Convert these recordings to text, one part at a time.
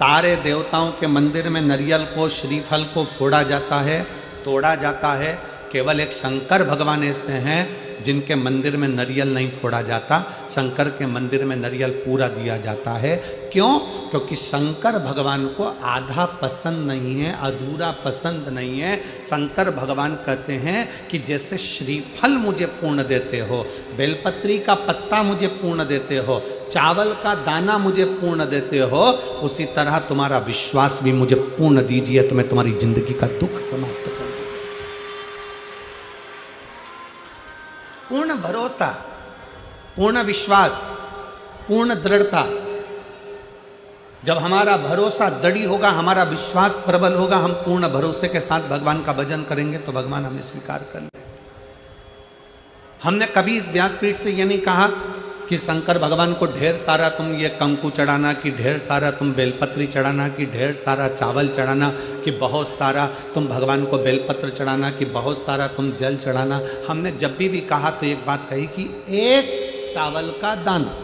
सारे देवताओं के मंदिर में नारियल को, श्रीफल को फोड़ा जाता है, तोड़ा जाता है। केवल एक शंकर भगवान ऐसे हैं जिनके मंदिर में नारियल नहीं फोड़ा जाता। शंकर के मंदिर में नारियल पूरा दिया जाता है। क्यों? क्योंकि शंकर भगवान को आधा पसंद नहीं है, अधूरा पसंद नहीं है। शंकर भगवान कहते हैं कि जैसे श्रीफल मुझे पूर्ण देते हो, बेलपत्री का पत्ता मुझे पूर्ण देते हो, चावल का दाना मुझे पूर्ण देते हो, उसी तरह तुम्हारा विश्वास भी मुझे पूर्ण दीजिए तो मैं तुम्हारी जिंदगी का दुख समाप्त कर दूं। पूर्ण भरोसा, पूर्ण विश्वास, पूर्ण दृढ़ता। जब हमारा भरोसा दृढ़ होगा, हमारा विश्वास प्रबल होगा, हम पूर्ण भरोसे के साथ भगवान का भजन करेंगे तो भगवान हमें स्वीकार कर लेंगे। हमने कभी इस व्यासपीठ से ये नहीं कहा कि शंकर भगवान को ढेर सारा तुम ये कंकु चढ़ाना, कि ढेर सारा तुम बेलपत्री चढ़ाना, कि ढेर सारा चावल चढ़ाना, कि बहुत सारा तुम भगवान को बेलपत्र चढ़ाना, कि बहुत सारा तुम जल चढ़ाना। हमने जब भी कहा तो एक बात कही कि एक चावल का दाना,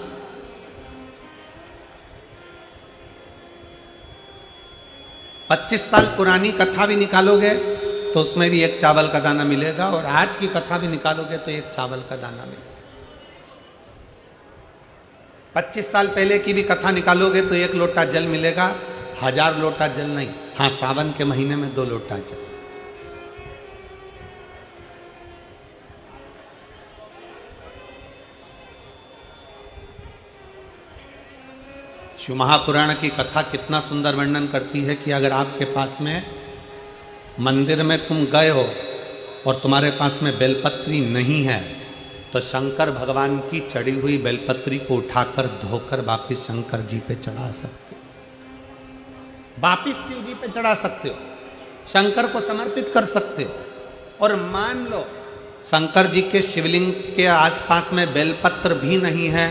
पच्चीस साल पुरानी कथा भी निकालोगे तो उसमें भी एक चावल का दाना मिलेगा, और आज की कथा भी निकालोगे तो एक चावल का दाना मिलेगा। 25 साल पहले की भी कथा निकालोगे तो एक लोटा जल मिलेगा, 1000 लोटा जल नहीं। हाँ, सावन के महीने में 2 लोटा जल। शिव महापुराण की कथा कितना सुंदर वर्णन करती है कि अगर आपके पास में मंदिर में तुम गए हो और तुम्हारे पास में बेलपत्री नहीं है तो शंकर भगवान की चढ़ी हुई बेलपत्री को उठाकर धोकर वापिस शंकर जी पे चढ़ा सकते हो, वापिस शिव जी पे चढ़ा सकते हो, शंकर को समर्पित कर सकते हो। और मान लो शंकर जी के शिवलिंग के आसपास में बेलपत्र भी नहीं है,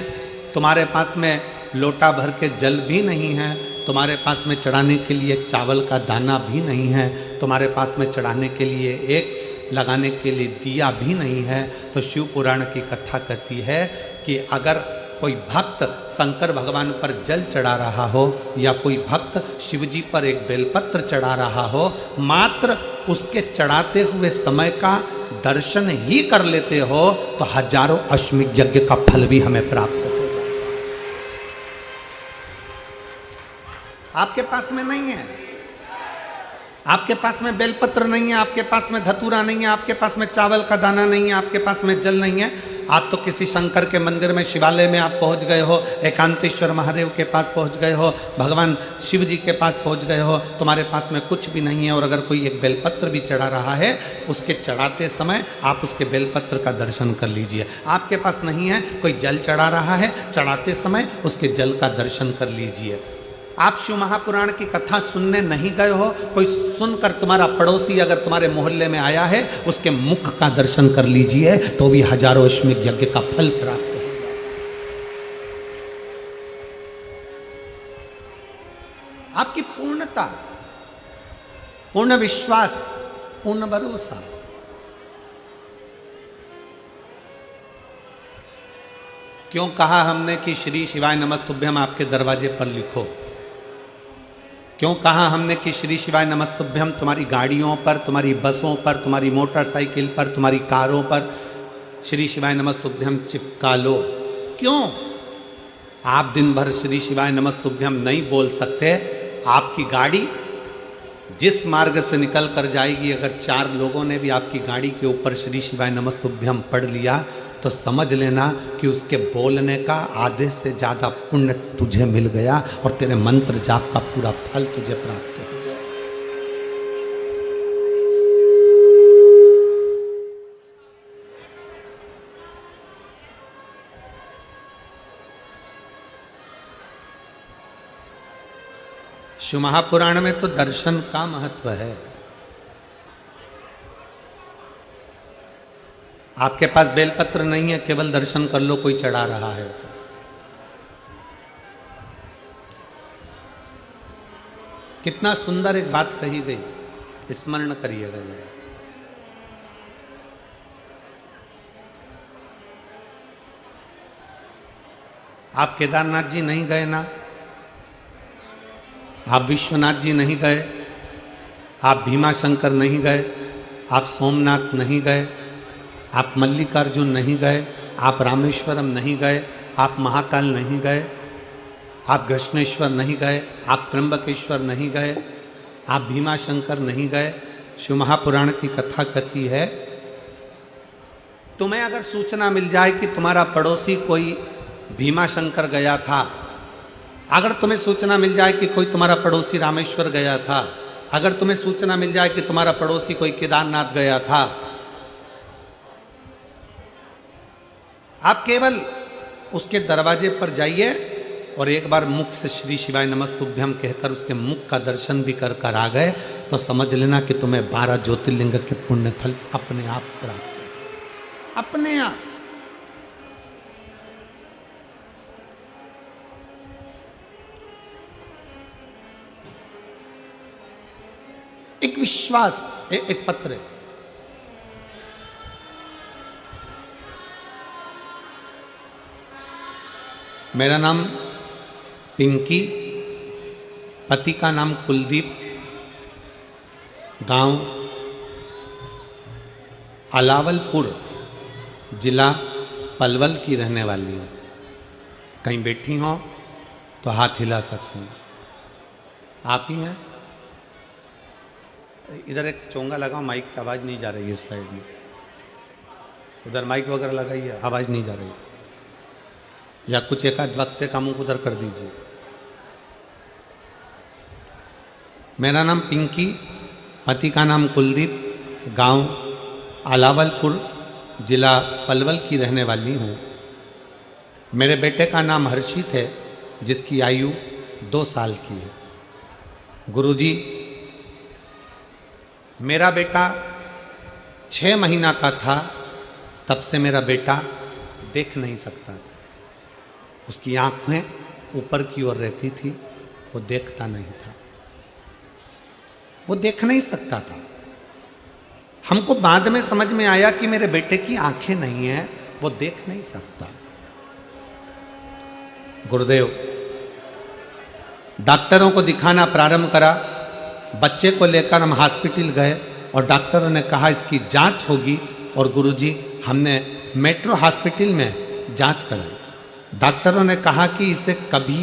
तुम्हारे पास में लोटा भर के जल भी नहीं है, तुम्हारे पास में चढ़ाने के लिए चावल का दाना भी नहीं है, तुम्हारे पास में चढ़ाने के लिए एक लगाने के लिए दिया भी नहीं है, तो शिव पुराण की कथा कहती है कि अगर कोई भक्त शंकर भगवान पर जल चढ़ा रहा हो या कोई भक्त शिव जी पर एक बेलपत्र चढ़ा रहा हो, मात्र उसके चढ़ाते हुए समय का दर्शन ही कर लेते हो तो हजारों अश्वमेध यज्ञ का फल भी हमें प्राप्त हो जाएगा। आपके पास में नहीं है, आपके पास में बेलपत्र नहीं है, आपके पास में धतूरा नहीं है, आपके पास में चावल का दाना नहीं है, आपके पास में जल नहीं है, आप तो किसी शंकर के मंदिर में, शिवालय में आप पहुंच गए हो, एकांतेश्वर महादेव के पास पहुंच गए हो, भगवान शिव जी के पास पहुंच गए हो, तुम्हारे पास में कुछ भी नहीं है। और अगर कोई एक बेलपत्र भी चढ़ा रहा है, उसके चढ़ाते समय आप उसके बेलपत्र का दर्शन कर लीजिए। आपके पास नहीं है, कोई जल चढ़ा रहा है, चढ़ाते समय उसके जल का दर्शन कर लीजिए। आप शिव महापुराण की कथा सुनने नहीं गए हो, कोई सुनकर तुम्हारा पड़ोसी अगर तुम्हारे मोहल्ले में आया है, उसके मुख का दर्शन कर लीजिए तो भी हजारों अश्वमेध यज्ञ का फल प्राप्त होगा। आपकी पूर्णता, पूर्ण विश्वास, पूर्ण भरोसा। क्यों कहा हमने कि श्री शिवाय नमस्तुभ्यम आपके दरवाजे पर लिखो? क्यों कहा हमने कि श्री शिवाय नमस्तुभ्यम तुम्हारी गाड़ियों पर, तुम्हारी बसों पर, तुम्हारी मोटरसाइकिल पर, तुम्हारी कारों पर श्री शिवाय नमस्तुभ्यम चिपका लो? क्यों? आप दिन भर श्री शिवाय नमस्तुभ्यम नहीं बोल सकते, आपकी गाड़ी जिस मार्ग से निकल कर जाएगी, अगर 4 लोगों ने भी आपकी गाड़ी के ऊपर श्री शिवाय नमस्तुभ्यम पढ़ लिया तो समझ लेना कि उसके बोलने का आधे से ज़्यादा पुण्य तुझे मिल गया और तेरे मंत्र जाप का पूरा फल तुझे प्राप्त हो गया। शिव महापुराण में तो दर्शन का महत्व है। आपके पास बेलपत्र नहीं है, केवल दर्शन कर लो, कोई चढ़ा रहा है तो। कितना सुंदर एक बात कही गई, स्मरण करिएगा जरा। आप केदारनाथ जी नहीं गए ना? आप विश्वनाथ जी नहीं गए, आप भीमाशंकर नहीं गए, आप सोमनाथ नहीं गए, आप मल्लिकार्जुन नहीं गए, आप रामेश्वरम नहीं गए, आप महाकाल नहीं गए, आप कृष्णेश्वर नहीं गए, आप त्र्यंबकेश्वर नहीं गए, आप भीमाशंकर नहीं गए। शिव महापुराण की कथा कहती है, तुम्हें अगर सूचना मिल जाए कि तुम्हारा पड़ोसी कोई भीमाशंकर गया था, अगर तुम्हें सूचना मिल जाए कि कोई तुम्हारा पड़ोसी रामेश्वर गया था, अगर तुम्हें सूचना मिल जाए कि तुम्हारा पड़ोसी कोई केदारनाथ गया था, आप केवल उसके दरवाजे पर जाइए और एक बार मुख से श्री शिवाय नमस्तुभ्यम कहकर उसके मुख का दर्शन भी कर कर आ गए तो समझ लेना कि तुम्हें 12 ज्योतिर्लिंग के पुण्य फल अपने आप प्राप्त, अपने आप। एक विश्वास, एक पत्र है। मेरा नाम पिंकी, पति का नाम कुलदीप, गांव अलावलपुर, जिला पलवल की रहने वाली हूँ। कहीं बैठी हो तो हाथ हिला सकती हैं। आप ही हैं? इधर एक चोंगा लगाओ, माइक की आवाज़ नहीं जा रही है इस साइड में। उधर माइक वगैरह लगाइए, आवाज़ नहीं जा रही। या कुछ एक आध बक्से का मुंह उधर कर दीजिए। मेरा नाम पिंकी, पति का नाम कुलदीप, गांव अलावलपुर, जिला पलवल की रहने वाली हूँ। मेरे बेटे का नाम हर्षित है, जिसकी आयु 2 साल की है। गुरुजी, मेरा बेटा 6 महीना का था तब से मेरा बेटा देख नहीं सकता था। उसकी आंखें ऊपर की ओर रहती थी, वो देखता नहीं था, वो देख नहीं सकता था। हमको बाद में समझ में आया कि मेरे बेटे की आंखें नहीं हैं, वो देख नहीं सकता। गुरुदेव, डॉक्टरों को दिखाना प्रारंभ करा। बच्चे को लेकर हम हॉस्पिटल गए और डॉक्टरों ने कहा इसकी जांच होगी, और गुरुजी हमने मेट्रो हॉस्पिटल में जांच कराई। डॉक्टरों ने कहा कि इसे कभी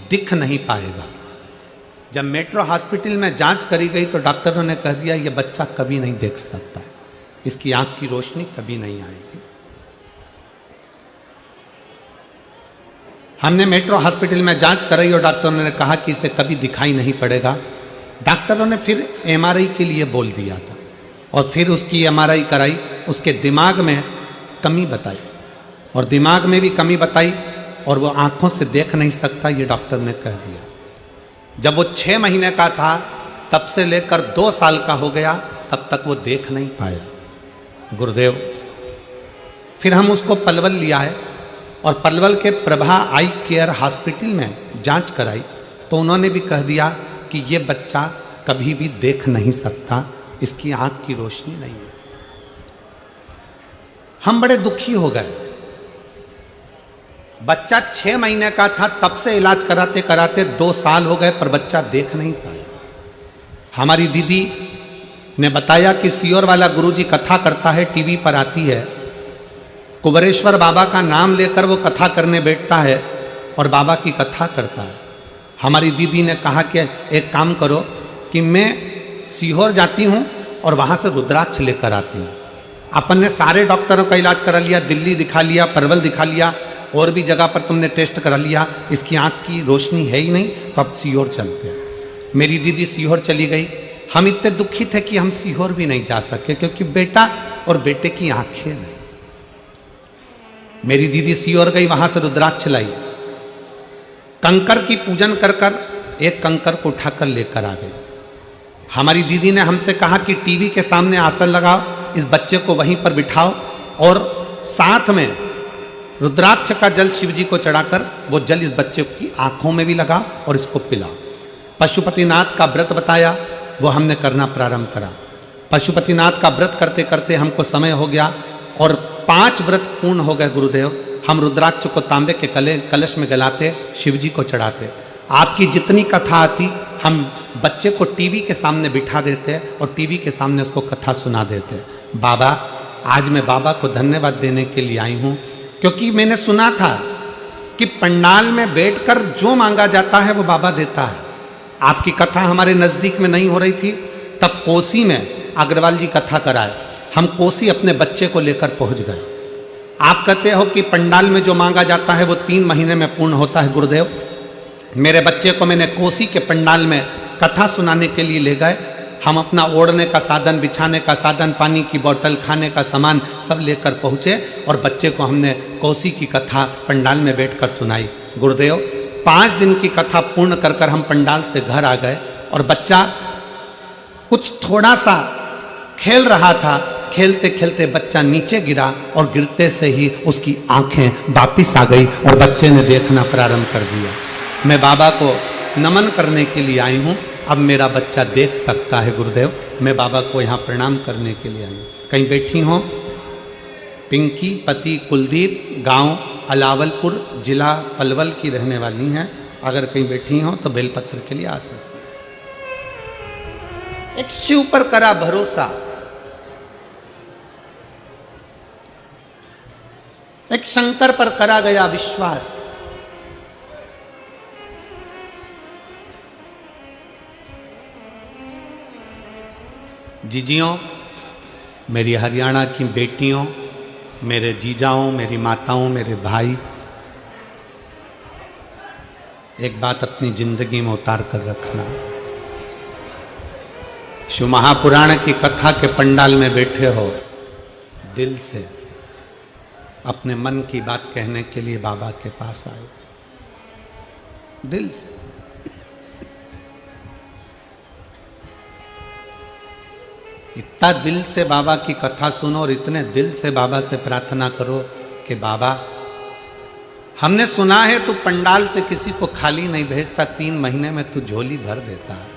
दिख नहीं पाएगा। जब मेट्रो हॉस्पिटल में जांच करी गई तो डॉक्टरों ने कह दिया ये बच्चा कभी नहीं देख सकता, इसकी आंख की रोशनी कभी नहीं आएगी। हमने मेट्रो हॉस्पिटल में जांच कराई और डॉक्टरों ने कहा कि इसे कभी दिखाई नहीं पड़ेगा। डॉक्टरों ने फिर एमआरआई के लिए बोल दिया था और फिर उसकी एमआरआई कराई। उसके दिमाग में कमी बताई और दिमाग में भी कमी बताई और वो आंखों से देख नहीं सकता, ये डॉक्टर ने कह दिया। जब वो 6 महीने का था तब से लेकर 2 साल का हो गया, तब तक वो देख नहीं पाया। गुरुदेव, फिर हम उसको पलवल लिया है और पलवल के प्रभा आई केयर हॉस्पिटल में जांच कराई तो उन्होंने भी कह दिया कि ये बच्चा कभी भी देख नहीं सकता, इसकी आंख की रोशनी नहीं है। हम बड़े दुखी हो गए। बच्चा 6 महीने का था तब से इलाज कराते कराते 2 साल हो गए पर बच्चा देख नहीं पाया। हमारी दीदी ने बताया कि सियोर वाला गुरुजी कथा करता है, टीवी पर आती है। कुबरेश्वर बाबा का नाम लेकर वो कथा करने बैठता है और बाबा की कथा करता है। हमारी दीदी ने कहा कि एक काम करो कि मैं सीहोर जाती हूँ और वहाँ से रुद्राक्ष लेकर आती हूँ। अपन ने सारे डॉक्टरों का इलाज करा लिया, दिल्ली दिखा लिया, पलवल दिखा लिया, और भी जगह पर तुमने टेस्ट करा लिया, इसकी आंख की रोशनी है ही नहीं, तो अब सीहोर चलते हैं। मेरी दीदी सीहोर चली गई। हम इतने दुखी थे कि हम सीहोर भी नहीं जा सके क्योंकि बेटा और बेटे की आंखें नहीं। मेरी दीदी सीहोर गई, वहां से रुद्राक्ष लाई, कंकर की पूजन कर कर एक कंकर को उठाकर लेकर आ गई। हमारी दीदी ने हमसे कहा कि टीवी के सामने आसन लगाओ, इस बच्चे को वहीं पर बिठाओ और साथ में रुद्राक्ष का जल शिव जी को चढ़ाकर वो जल इस बच्चे की आंखों में भी लगा और इसको पिलाओ। पशुपतिनाथ का व्रत बताया, वो हमने करना प्रारंभ करा। पशुपतिनाथ का व्रत करते करते हमको समय हो गया और 5 व्रत पूर्ण हो गए। गुरुदेव, हम रुद्राक्ष को तांबे के कलश में गलाते, शिव जी को चढ़ाते। आपकी जितनी कथा आती हम बच्चे को टीवी के सामने बिठा देते और टीवी के सामने उसको कथा सुना देते। बाबा, आज मैं बाबा को धन्यवाद देने के लिए आई हूँ, क्योंकि मैंने सुना था कि पंडाल में बैठकर जो मांगा जाता है वो बाबा देता है। आपकी कथा हमारे नज़दीक में नहीं हो रही थी, तब कोसी में अग्रवाल जी कथा कराए, हम कोसी अपने बच्चे को लेकर पहुंच गए। आप कहते हो कि पंडाल में जो मांगा जाता है वो 3 महीने में पूर्ण होता है। गुरुदेव, मेरे बच्चे को मैंने कोसी के पंडाल में कथा सुनाने के लिए ले गए। हम अपना ओढ़ने का साधन, बिछाने का साधन, पानी की बोतल, खाने का सामान सब लेकर पहुँचे और बच्चे को हमने कोसी की कथा पंडाल में बैठकर सुनाई। गुरुदेव, 5 दिन की कथा पूर्ण कर हम पंडाल से घर आ गए और बच्चा कुछ थोड़ा सा खेल रहा था। खेलते खेलते बच्चा नीचे गिरा और गिरते से ही उसकी आंखें वापिस आ गई और बच्चे ने देखना प्रारंभ कर दिया। मैं बाबा को नमन करने के लिए आई हूँ, अब मेरा बच्चा देख सकता है। गुरुदेव, मैं बाबा को यहाँ प्रणाम करने के लिए आई हूँ। कहीं बैठी हो? पिंकी, पति कुलदीप, गांव अलावलपुर, जिला पलवल की रहने वाली हैं। अगर कहीं बैठी हो तो बेलपत्र के लिए आ सकते। एक शिव पर करा भरोसा, एक शंकर पर करा गया विश्वास। जीजियों, मेरी हरियाणा की बेटियों, मेरे जीजाओं, मेरी माताओं, मेरे भाई, एक बात अपनी जिंदगी में उतार कर रखना। शिव महापुराण की कथा के पंडाल में बैठे हो, दिल से अपने मन की बात कहने के लिए बाबा के पास आए, दिल से। इतना दिल से बाबा की कथा सुनो और इतने दिल से बाबा से प्रार्थना करो कि बाबा, हमने सुना है तू पंडाल से किसी को खाली नहीं भेजता, 3 महीने में तू झोली भर देता है।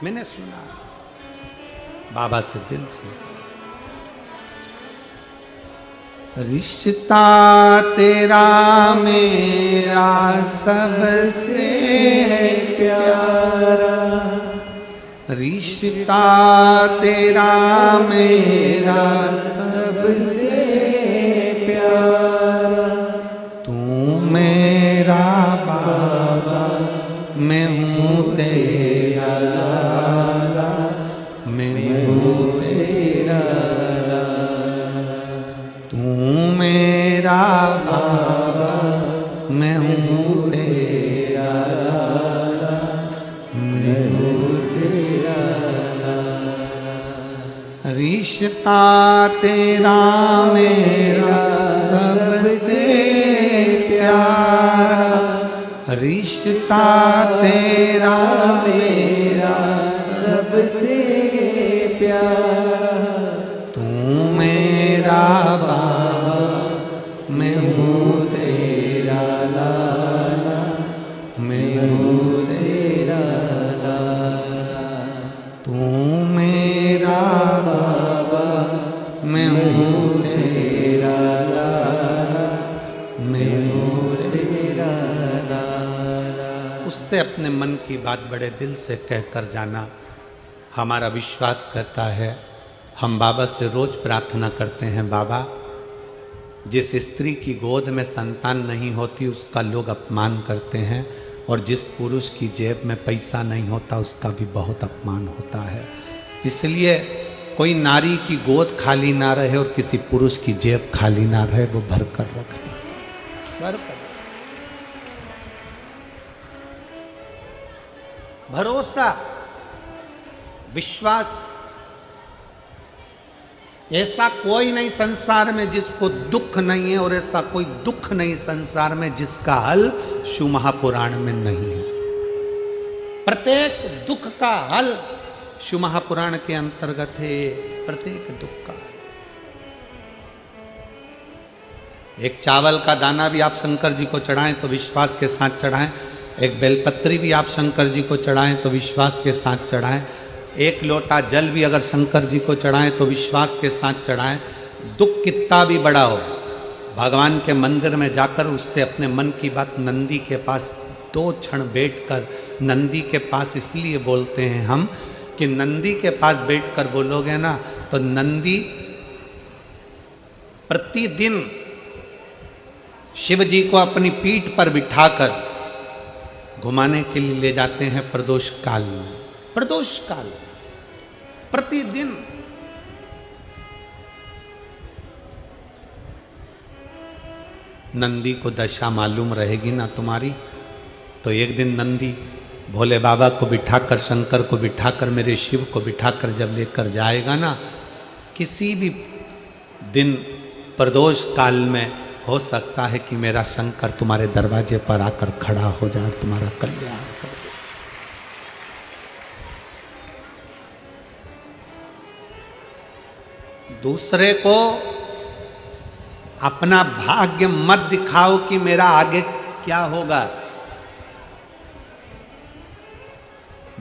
मैंने सुना बाबा से दिल से। रिश्ता तेरा मेरा सबसे प्यारा, रिश्ता तेरा मेरा सबसे प्यारा, तू मेरा बाबा, मैं हूँ तेरा लाला, मैं हूँ तेरा मेरा बाबा, मैं हूँ तेरा लाला, मैं हूँ तेरा लाला। रिश्ता तेरा मेरा सबसे प्यारा, रिश्ता तेरा मेरा सबसे प्यारा, तू मेरा बाबा, मैं हूँ तेरा लाला, मैं हूँ तेरा लाला, तू मेरा बाबा, मैं हूँ तेरा लाला, मैं हूँ तेरा लाला। उससे अपने मन की बात बड़े दिल से कहकर जाना। हमारा विश्वास कहता है, हम बाबा से रोज प्रार्थना करते हैं, बाबा जिस स्त्री की गोद में संतान नहीं होती उसका लोग अपमान करते हैं, और जिस पुरुष की जेब में पैसा नहीं होता उसका भी बहुत अपमान होता है। इसलिए कोई नारी की गोद खाली ना रहे और किसी पुरुष की जेब खाली ना रहे, वो भर कर रखना, भर कर। भरोसा, विश्वास, ऐसा कोई नहीं संसार में जिसको दुख नहीं है, और ऐसा कोई दुख नहीं संसार में जिसका हल शिव महापुराण में नहीं है। प्रत्येक दुख का हल शिव महापुराण के अंतर्गत है, प्रत्येक दुख का। एक चावल का दाना भी आप शंकर जी को चढ़ाएं तो विश्वास के साथ चढ़ाएं, एक बेलपत्री भी आप शंकर जी को चढ़ाएं तो विश्वास के साथ चढ़ाएं, एक लोटा जल भी अगर शंकर जी को चढ़ाएं तो विश्वास के साथ चढ़ाएं। दुख कितना भी बड़ा हो, भगवान के मंदिर में जाकर उससे अपने मन की बात नंदी के पास 2 क्षण बैठकर, नंदी के पास इसलिए बोलते हैं हम कि नंदी के पास बैठकर बोलोगे ना तो नंदी प्रतिदिन शिव जी को अपनी पीठ पर बिठाकर घुमाने के लिए ले जाते हैं प्रदोष काल में। प्रदोष काल प्रतिदिन। नंदी को दशा मालूम रहेगी ना तुम्हारी, तो एक दिन नंदी भोले बाबा को बिठाकर, शंकर को बिठाकर, मेरे शिव को बिठाकर जब लेकर जाएगा ना, किसी भी दिन प्रदोष काल में हो सकता है कि मेरा शंकर तुम्हारे दरवाजे पर आकर खड़ा हो जाए, तुम्हारा कल्याण करे। दूसरे को अपना भाग्य मत दिखाओ कि मेरा आगे क्या होगा।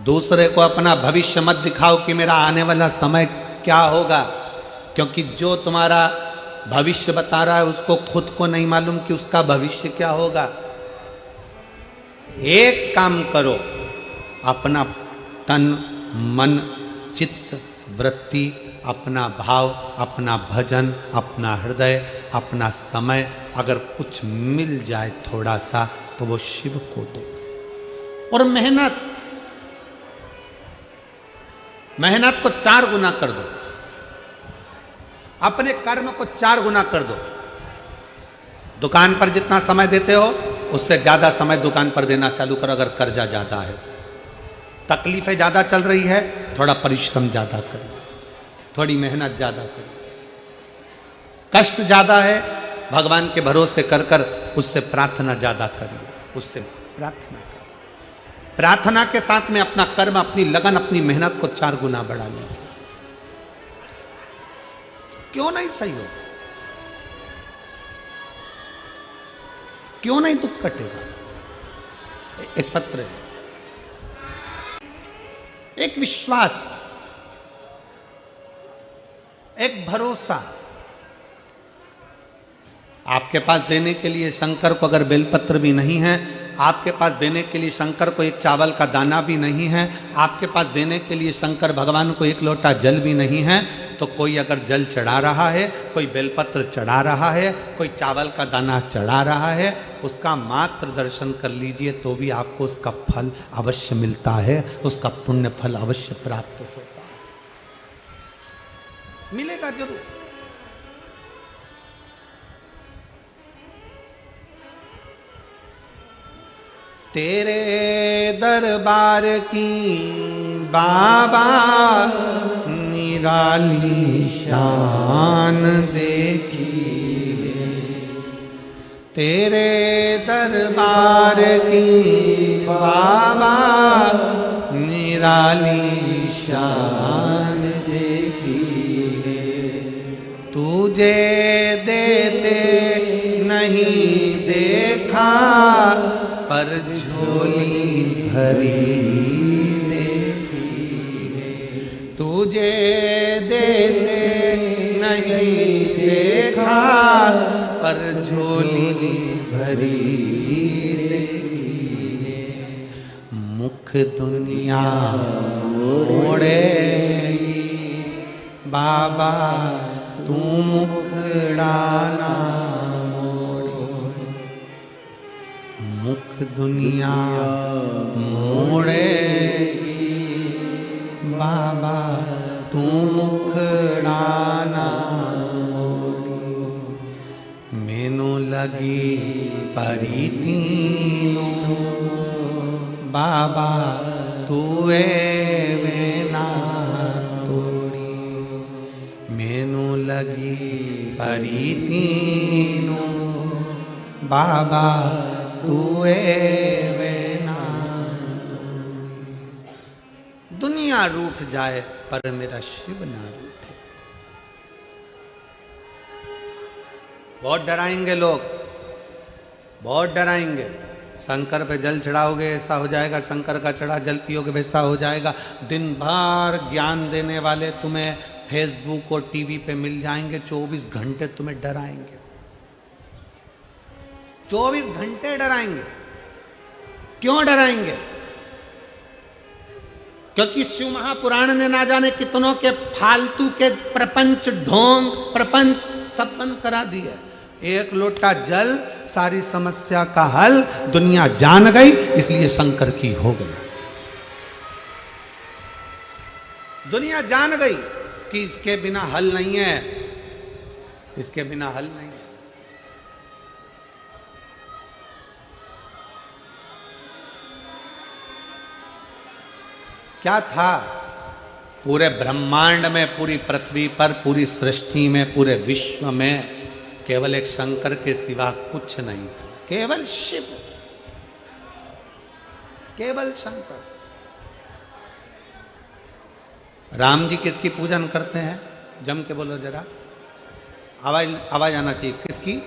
दूसरे को अपना भविष्य मत दिखाओ कि मेरा आने वाला समय क्या होगा, क्योंकि जो तुम्हारा भविष्य बता रहा है उसको खुद को नहीं मालूम कि उसका भविष्य क्या होगा। एक काम करो, अपना तन, मन, चित्त, वृत्ति, अपना भाव, अपना भजन, अपना हृदय, अपना समय, अगर कुछ मिल जाए थोड़ा सा तो वो शिव को दो। और मेहनत को 4 गुना कर दो, अपने कर्म को 4 गुना कर दो। दुकान पर जितना समय देते हो उससे ज्यादा समय दुकान पर देना चालू करो। अगर कर्जा ज्यादा है, तकलीफें ज्यादा चल रही है, थोड़ा परिश्रम ज्यादा करो, थोड़ी मेहनत ज्यादा करो। कष्ट ज्यादा है, भगवान के भरोसे कर कर उससे प्रार्थना ज्यादा करिए, उससे प्रार्थना करो। प्रार्थना के साथ में अपना कर्म, अपनी लगन, अपनी मेहनत को 4 गुना बढ़ा लीजिए। क्यों नहीं सही हो? क्यों नहीं दुख कटेगा? एक पत्र है, एक विश्वास, एक भरोसा। आपके पास देने के लिए शंकर को अगर बेलपत्र भी नहीं है, आपके पास देने के लिए शंकर को एक चावल का दाना भी नहीं है, आपके पास देने के लिए शंकर भगवान को एक लोटा जल भी नहीं है, तो कोई अगर जल चढ़ा रहा है, कोई बेलपत्र चढ़ा रहा है, कोई चावल का दाना चढ़ा रहा है, उसका मात्र दर्शन कर लीजिए तो भी आपको उसका फल अवश्य मिलता है, उसका पुण्य फल अवश्य प्राप्त होता है, मिलेगा जरूर। तेरे दरबार की बाबा निराली शान देखी, तेरे दरबार की बाबा निराली शान देखी, तुझे देते नहीं देखा पर झोली भरी देखी, तुझे देते नहीं देखा पर झोली भरी देखी, मुख दुनिया मोड़ेगी बाबा तू मुखड़ाना, मुख दुनिया मोड़ेगी बाबा तू मुखड़ाना मोड़ी, मैनू लगी परी तीनों बाबा तू वेना तोड़ी, मैनू लगी परी तीनों बाबा तू वेना तोड़ी। दुनिया रूठ जाए पर मेरा शिव ना रूठे। बहुत डराएंगे लोग, बहुत डराएंगे। शंकर पे जल चढ़ाओगे ऐसा हो जाएगा, शंकर का चढ़ा जल पियोगे वैसा हो जाएगा। दिन भर ज्ञान देने वाले तुम्हें फेसबुक और टीवी पे मिल जाएंगे, 24 घंटे तुम्हें डराएंगे। 24 घंटे डराएंगे। क्यों डराएंगे? क्योंकि शिव महापुराण ने ना जाने कितनों के फालतू के प्रपंच, ढोंग प्रपंच सब बंद करा दिया। एक लोटा जल सारी समस्या का हल, दुनिया जान गई, इसलिए शंकर की हो गई। दुनिया जान गई कि इसके बिना हल नहीं है, इसके बिना हल नहीं है। क्या था? पूरे ब्रह्मांड में, पूरी पृथ्वी पर, पूरी सृष्टि में, पूरे विश्व में केवल एक शंकर के सिवा कुछ नहीं था। केवल शिव, केवल शंकर। राम जी किसकी पूजन करते हैं? जम के बोलो जरा, आवाज आना चाहिए। किसकी?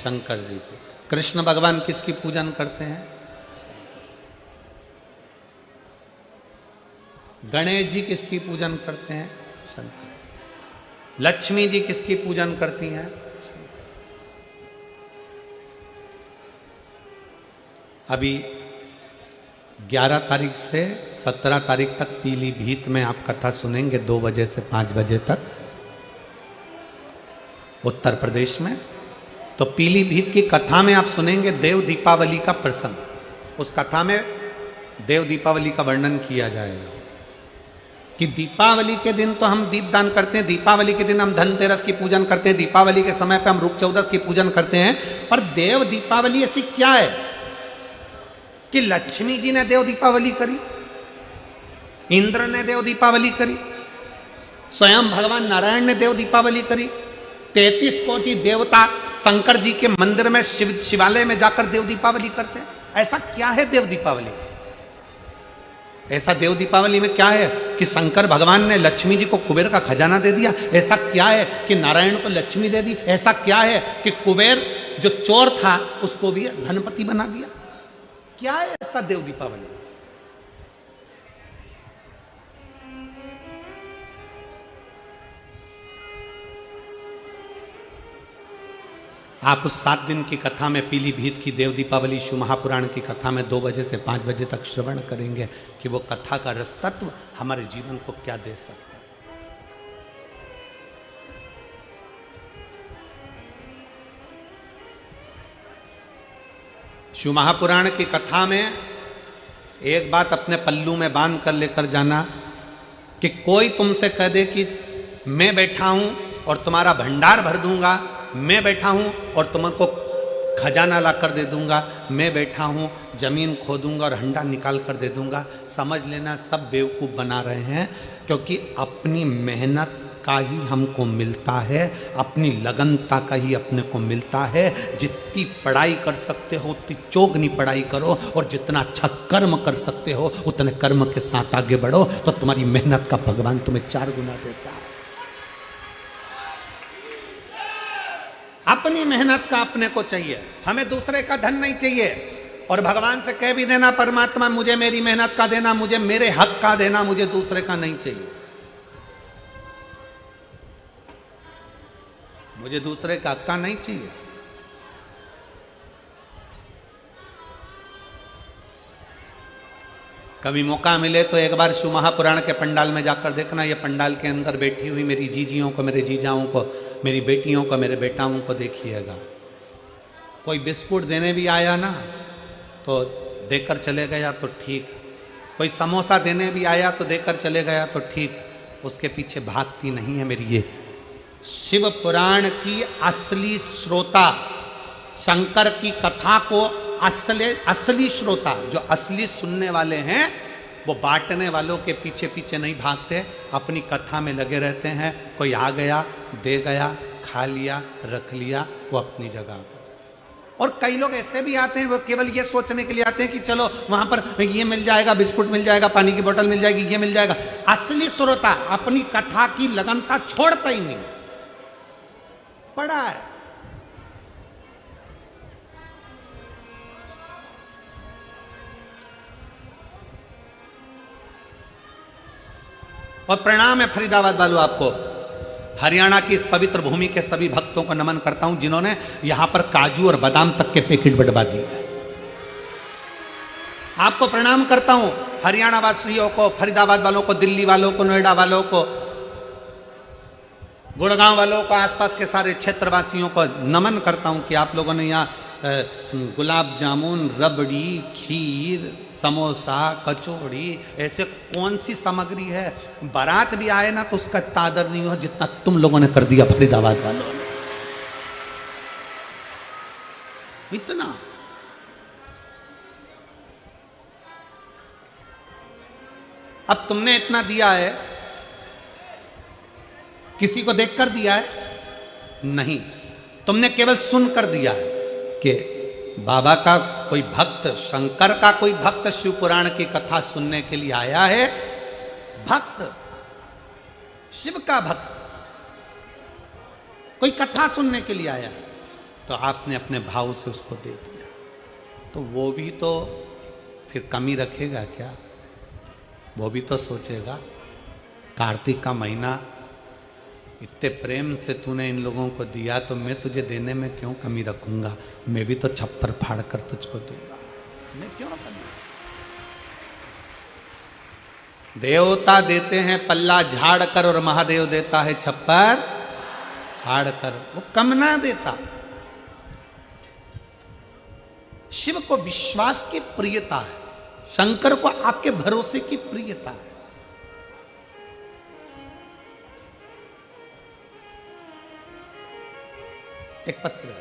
शंकर जी की। कृष्ण भगवान किसकी पूजन करते हैं? गणेश जी किसकी पूजन करते हैं? शंकर। लक्ष्मी जी किसकी पूजन करती हैं? अभी 11 तारीख से 17 तारीख तक पीलीभीत में आप कथा सुनेंगे 2 बजे से 5 बजे तक, उत्तर प्रदेश में। तो पीलीभीत की कथा में आप सुनेंगे देव दीपावली का प्रसंग। उस कथा में देव दीपावली का वर्णन किया जाएगा कि दीपावली के दिन तो हम दीपदान करते हैं, दीपावली के दिन हम धनतेरस की पूजन करते हैं, दीपावली के समय पे हम रूप चौदस की पूजन करते हैं। पर देव दीपावली ऐसी क्या है कि लक्ष्मी जी ने देव दीपावली करी, इंद्र ने देव दीपावली करी, स्वयं भगवान नारायण ने देव दीपावली करी, 33 कोटि देवता शंकर जी के मंदिर में, शिवालय में जाकर देव दीपावली करते हैं। ऐसा क्या है देव दीपावली? ऐसा देव दीपावली में क्या है कि शंकर भगवान ने लक्ष्मी जी को कुबेर का खजाना दे दिया? ऐसा क्या है कि नारायण को लक्ष्मी दे दी? ऐसा क्या है कि कुबेर जो चोर था उसको भी धनपति बना दिया? क्या है ऐसा देव दीपावली? आप उस 7 दिन की कथा में, पीलीभीत की देव दीपावली शिव महापुराण की कथा में 2 बजे से 5 बजे तक श्रवण करेंगे कि वो कथा का रस तत्व हमारे जीवन को क्या दे सकता है। शिव महापुराण की कथा में एक बात अपने पल्लू में बांध कर लेकर जाना कि कोई तुमसे कह दे कि मैं बैठा हूं और तुम्हारा भंडार भर दूंगा, मैं बैठा हूं और तुमको खजाना ला कर दे दूंगा, मैं बैठा हूं जमीन खोदूंगा और हंडा निकाल कर दे दूंगा, समझ लेना सब बेवकूफ़ बना रहे हैं। क्योंकि अपनी मेहनत का ही हमको मिलता है, अपनी लगनता का ही अपने को मिलता है। जितनी पढ़ाई कर सकते हो उतनी चौगनी पढ़ाई करो, और जितना अच्छा कर्म कर सकते हो उतने कर्म के साथ आगे बढ़ो, तो तुम्हारी मेहनत का भगवान तुम्हें 4 गुना देता है। अपनी मेहनत का अपने को चाहिए, हमें दूसरे का धन नहीं चाहिए। और भगवान से कह भी देना, परमात्मा मुझे मेरी मेहनत का देना, मुझे मेरे हक का देना, मुझे दूसरे का नहीं चाहिए, मुझे दूसरे का हक का नहीं चाहिए। कभी मौका मिले तो एक बार शिव महापुराण के पंडाल में जाकर देखना। ये पंडाल के अंदर बैठी हुई मेरी जीजियों को, मेरे जीजाओं को, मेरी बेटियों को, मेरे बेटाओं को देखिएगा। कोई बिस्कुट देने भी आया ना तो देकर चले गया तो ठीक, कोई समोसा देने भी आया तो देकर चले गया तो ठीक, उसके पीछे भागती नहीं है मेरी ये शिव पुराण की असली श्रोता, शंकर की कथा को असली श्रोता, जो असली सुनने वाले हैं, वो बांटने वालों के पीछे पीछे नहीं भागते, अपनी कथा में लगे रहते हैं। कोई आ गया, दे गया, खा लिया, रख लिया, वो अपनी जगह पर। और कई लोग ऐसे भी आते हैं, वो केवल ये सोचने के लिए आते हैं कि चलो वहां पर ये मिल जाएगा, बिस्कुट मिल जाएगा, पानी की बोतल मिल जाएगी, ये मिल जाएगा। असली श्रोता अपनी कथा की लगनता छोड़ता ही नहीं, पड़ा है। और प्रणाम है फरीदाबाद वालों आपको, हरियाणा की इस पवित्र भूमि के सभी भक्तों को नमन करता हूं जिन्होंने यहां पर काजू और बादाम तक के पैकेट बंटवा दिए। आपको प्रणाम करता हूं, हरियाणा वासियों को, फरीदाबाद वालों को, दिल्ली वालों को, नोएडा वालों को, गुड़गांव वालों को, आसपास के सारे क्षेत्रवासियों को नमन करता हूं कि आप लोगों ने यहाँ गुलाब जामुन, रबड़ी, खीर, समोसा, कचौड़ी, ऐसे कौन सी सामग्री है, बारात भी आए ना तो उसका तादर नहीं हो जितना तुम लोगों ने कर दिया फरीदाबाद वालों ने। इतना अब तुमने इतना दिया है, किसी को देखकर दिया है? नहीं, तुमने केवल सुनकर दिया है कि बाबा का कोई भक्त, शंकर का कोई भक्त शिव पुराण की कथा सुनने के लिए आया है। भक्त, शिव का भक्त कोई कथा सुनने के लिए आया है, तो आपने अपने भाव से उसको दे दिया, तो वो भी तो फिर कमी रखेगा क्या? वो भी तो सोचेगा कार्तिक का महीना, इतने प्रेम से तूने इन लोगों को दिया तो मैं तुझे देने में क्यों कमी रखूंगा? मैं भी तो छप्पर फाड़ कर तुझको दूंगा, मैं क्यों कमी? देवता देते हैं पल्ला झाड़ कर और महादेव देता है छप्पर फाड़ कर, वो कम ना देता। शिव को विश्वास की प्रियता है, शंकर को आपके भरोसे की प्रियता है। एक पत्र है,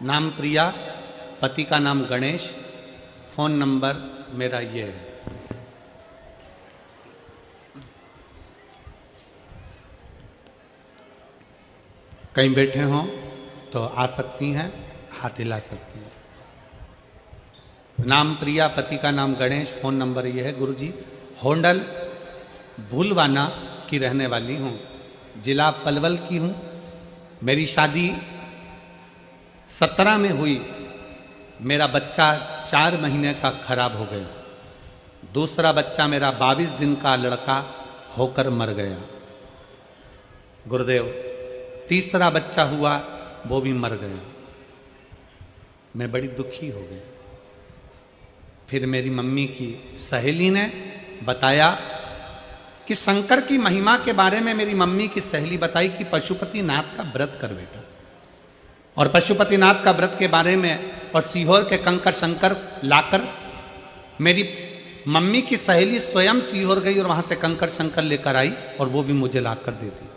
नाम प्रिया, पति का नाम गणेश, फोन नंबर मेरा ये है। कहीं बैठे हों तो आ सकती हैं, हाथ हिला सकती हैं। नाम प्रिया, पति का नाम गणेश, फोन नंबर ये है। गुरुजी, होंडल भूलवाना की रहने वाली हूँ, जिला पलवल की हूँ। मेरी शादी 17 में हुई, मेरा बच्चा 4 महीने का खराब हो गया। दूसरा बच्चा मेरा 22 दिन का लड़का होकर मर गया। गुरुदेव, तीसरा बच्चा हुआ, वो भी मर गया। मैं बड़ी दुखी हो गई। फिर मेरी मम्मी की सहेली ने बताया कि शंकर की महिमा के बारे में मेरी मम्मी की सहेली बताई कि पशुपतिनाथ का व्रत कर बेटा, और पशुपतिनाथ का व्रत के बारे में और सीहोर के कंकर शंकर लाकर मेरी मम्मी की सहेली स्वयं सीहोर गई और वहां से कंकर शंकर लेकर आई और वो भी मुझे लाकर दे दी।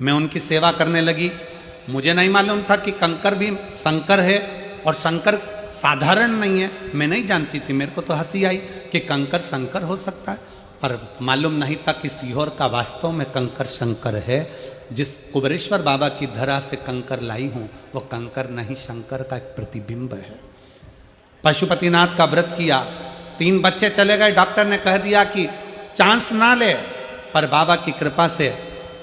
मैं उनकी सेवा करने लगी। मुझे नहीं मालूम था कि कंकर भी शंकर है और शंकर साधारण नहीं है, मैं नहीं जानती थी। मेरे को तो हंसी आई कि कंकर शंकर हो सकता है, पर मालूम नहीं था कि सीहोर का वास्तव में कंकर शंकर है। जिस कुबरेश्वर बाबा की धरा से कंकर लाई हूं वो कंकर नहीं, शंकर का एक प्रतिबिंब है। पशुपतिनाथ का व्रत किया, 3 बच्चे चले गए। डॉक्टर ने कह दिया कि चांस ना ले, पर बाबा की कृपा से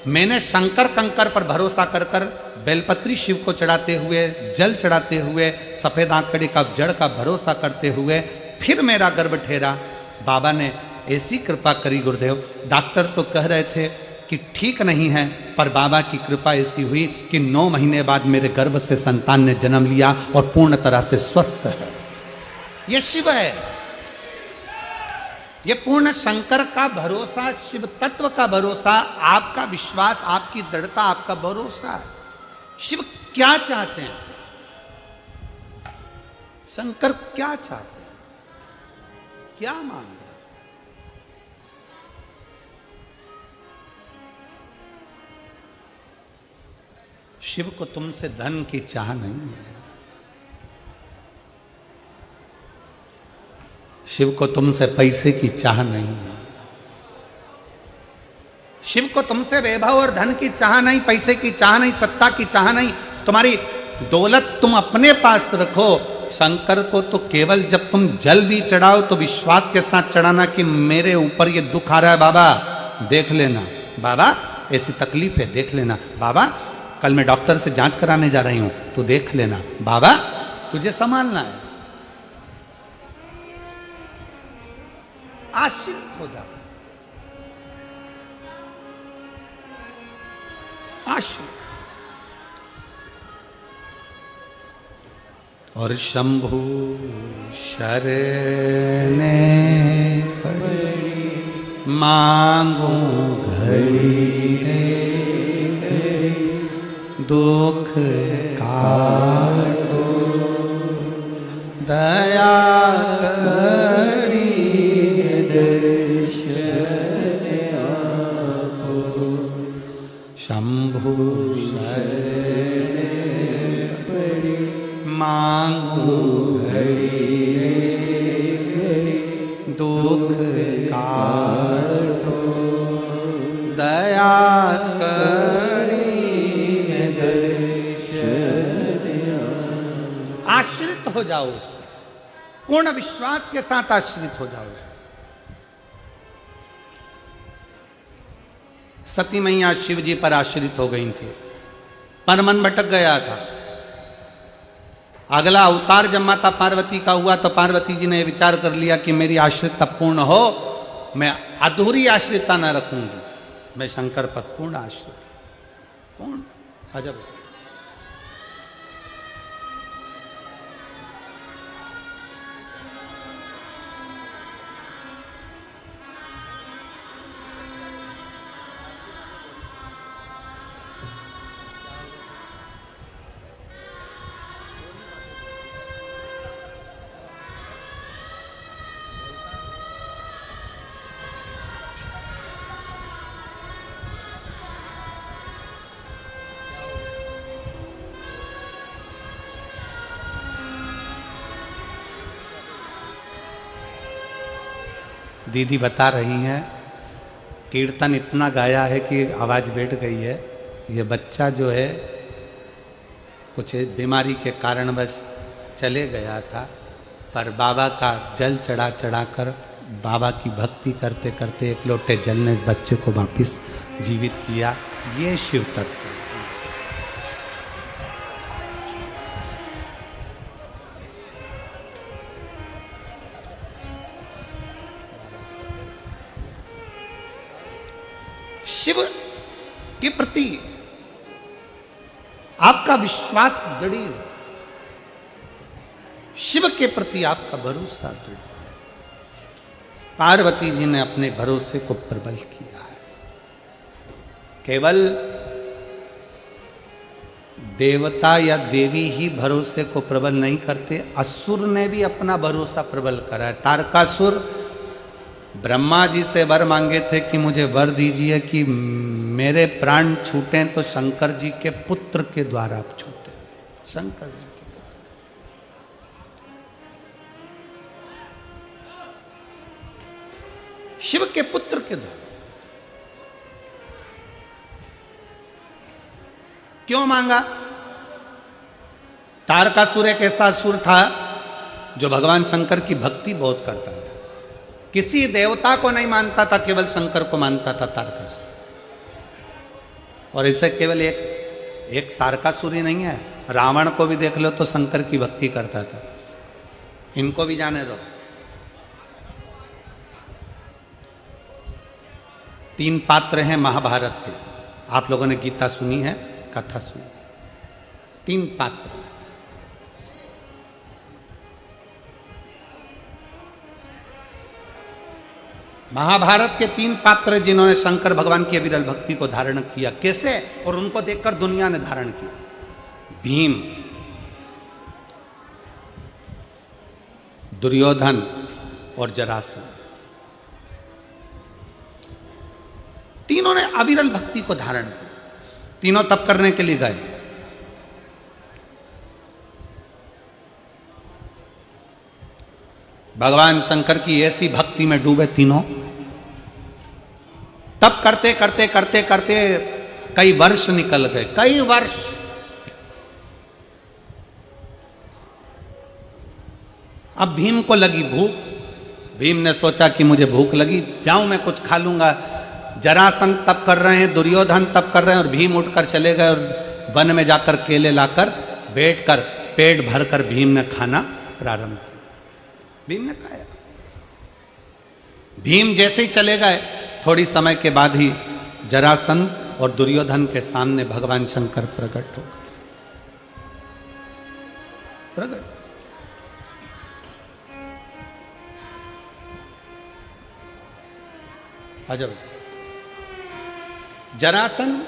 मैंने शंकर कंकर पर भरोसा कर कर बेलपत्री शिव को चढ़ाते हुए, जल चढ़ाते हुए, सफेद आंकड़े का जड़ का भरोसा करते हुए फिर मेरा गर्भ ठहरा। बाबा ने ऐसी कृपा करी गुरुदेव, डॉक्टर तो कह रहे थे कि ठीक नहीं है, पर बाबा की कृपा ऐसी हुई कि 9 महीने बाद मेरे गर्भ से संतान ने जन्म लिया और पूर्ण तरह से स्वस्थ है। ये शिव है, ये पूर्ण शंकर का भरोसा, शिव तत्व का भरोसा, आपका विश्वास, आपकी दृढ़ता, आपका भरोसा। शिव क्या चाहते हैं? शंकर क्या चाहते हैं? क्या मांग रहे हैं? शिव को तुमसे धन की चाह नहीं है, शिव को तुमसे पैसे की चाह नहीं है, शिव को तुमसे वैभव और धन की चाह नहीं, पैसे की चाह नहीं, सत्ता की चाह नहीं। तुम्हारी दौलत तुम अपने पास रखो। शंकर को तो केवल जब तुम जल भी चढ़ाओ तो विश्वास के साथ चढ़ाना कि मेरे ऊपर ये दुख आ रहा है बाबा, देख लेना, बाबा ऐसी तकलीफ है देख लेना, बाबा कल मैं डॉक्टर से जांच कराने जा रही हूं तो देख लेना, बाबा तुझे संभालना है। आश्रित हो जाओ, आश्रित। और शंभु शरणे पड़ी मांगू घड़ी रे दुख काटो दया करी दर्शन आपो। शंभु शरणे पड़ी मांगू घड़ी दुख काटो दया करी दर्शन। आश्रित हो जाओ उस पर, पूर्ण विश्वास के साथ आश्रित हो जाओ उस पर। सती मैया शिव जी पर आश्रित हो गई थी, पर मन भटक गया था। अगला अवतार जब माता पार्वती का हुआ तो पार्वती जी ने विचार कर लिया कि मेरी आश्रितता पूर्ण हो, मैं अधूरी आश्रितता न रखूंगी, मैं शंकर पर पूर्ण आश्रित, पूर्ण। अजब। दीदी बता रही हैं कीर्तन इतना गाया है कि आवाज़ बैठ गई है। ये बच्चा जो है कुछ बीमारी के कारणवश चले गया था, पर बाबा का जल चढ़ा चढ़ा कर बाबा की भक्ति करते करते एक लोटे जल ने इस बच्चे को वापस जीवित किया। ये शिव तत्व। शिव के प्रति आपका विश्वास दृढ़ हो, शिव के प्रति आपका भरोसा दृढ़। पार्वती जी ने अपने भरोसे को प्रबल किया है। केवल देवता या देवी ही भरोसे को प्रबल नहीं करते, असुर ने भी अपना भरोसा प्रबल करा है। तारकासुर ब्रह्मा जी से वर मांगे थे कि मुझे वर दीजिए कि मेरे प्राण छूटे तो शंकर जी के पुत्र के द्वारा छूटे। शंकर जी के पुत्र। शिव के पुत्र के द्वारा क्यों मांगा? तारकासुर एक ऐसा असुर था जो भगवान शंकर की भक्ति बहुत करता था, किसी देवता को नहीं मानता था, केवल शंकर को मानता था तारकासुर। और इसे केवल एक तारकासुर ही नहीं है, रावण को भी देख लो तो शंकर की भक्ति करता था। इनको भी जाने दो। 3 पात्र हैं महाभारत के, आप लोगों ने गीता सुनी है, कथा सुनी। 3 पात्र। महाभारत के 3 पात्र जिन्होंने शंकर भगवान की अविरल भक्ति को धारण किया, कैसे? और उनको देखकर दुनिया ने धारण किया। भीम, दुर्योधन और जरासंध। तीनों ने अविरल भक्ति को धारण किया। तीनों तप करने के लिए गए। भगवान शंकर की ऐसी भक्ति में डूबे तीनों। तप करते करते करते करते कई वर्ष निकल गए, कई वर्ष। अब भीम को लगी भूख। भीम ने सोचा कि मुझे भूख लगी, जाऊं मैं कुछ खा लूंगा। जरासंध तप कर रहे हैं, दुर्योधन तप कर रहे हैं, और भीम उठकर चले गए और वन में जाकर केले लाकर बैठकर पेट भरकर भीम ने खाना प्रारंभ किया। भीम ने खाया। भीम जैसे ही चले गए, थोड़ी समय के बाद ही जरासंध और दुर्योधन के सामने भगवान शंकर प्रकट हो गए। प्रकट अजब। जरासंध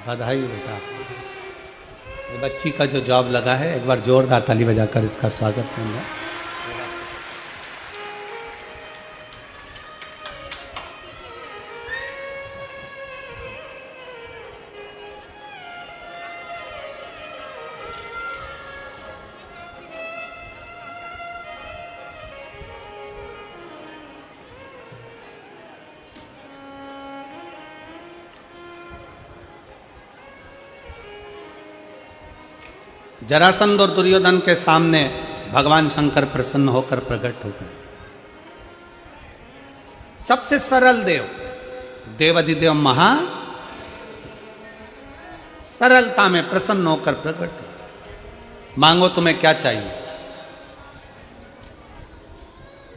बधाई बेटा, ये बच्ची का जो जॉब लगा है, एक बार जोरदार ताली बजाकर इसका स्वागत करूंगा। जरासंध और दुर्योधन के सामने भगवान शंकर प्रसन्न होकर प्रकट हो गए। सबसे सरल देव, देवाधिदेव महा सरलता में प्रसन्न होकर प्रकट हो। मांगो तुम्हें क्या चाहिए।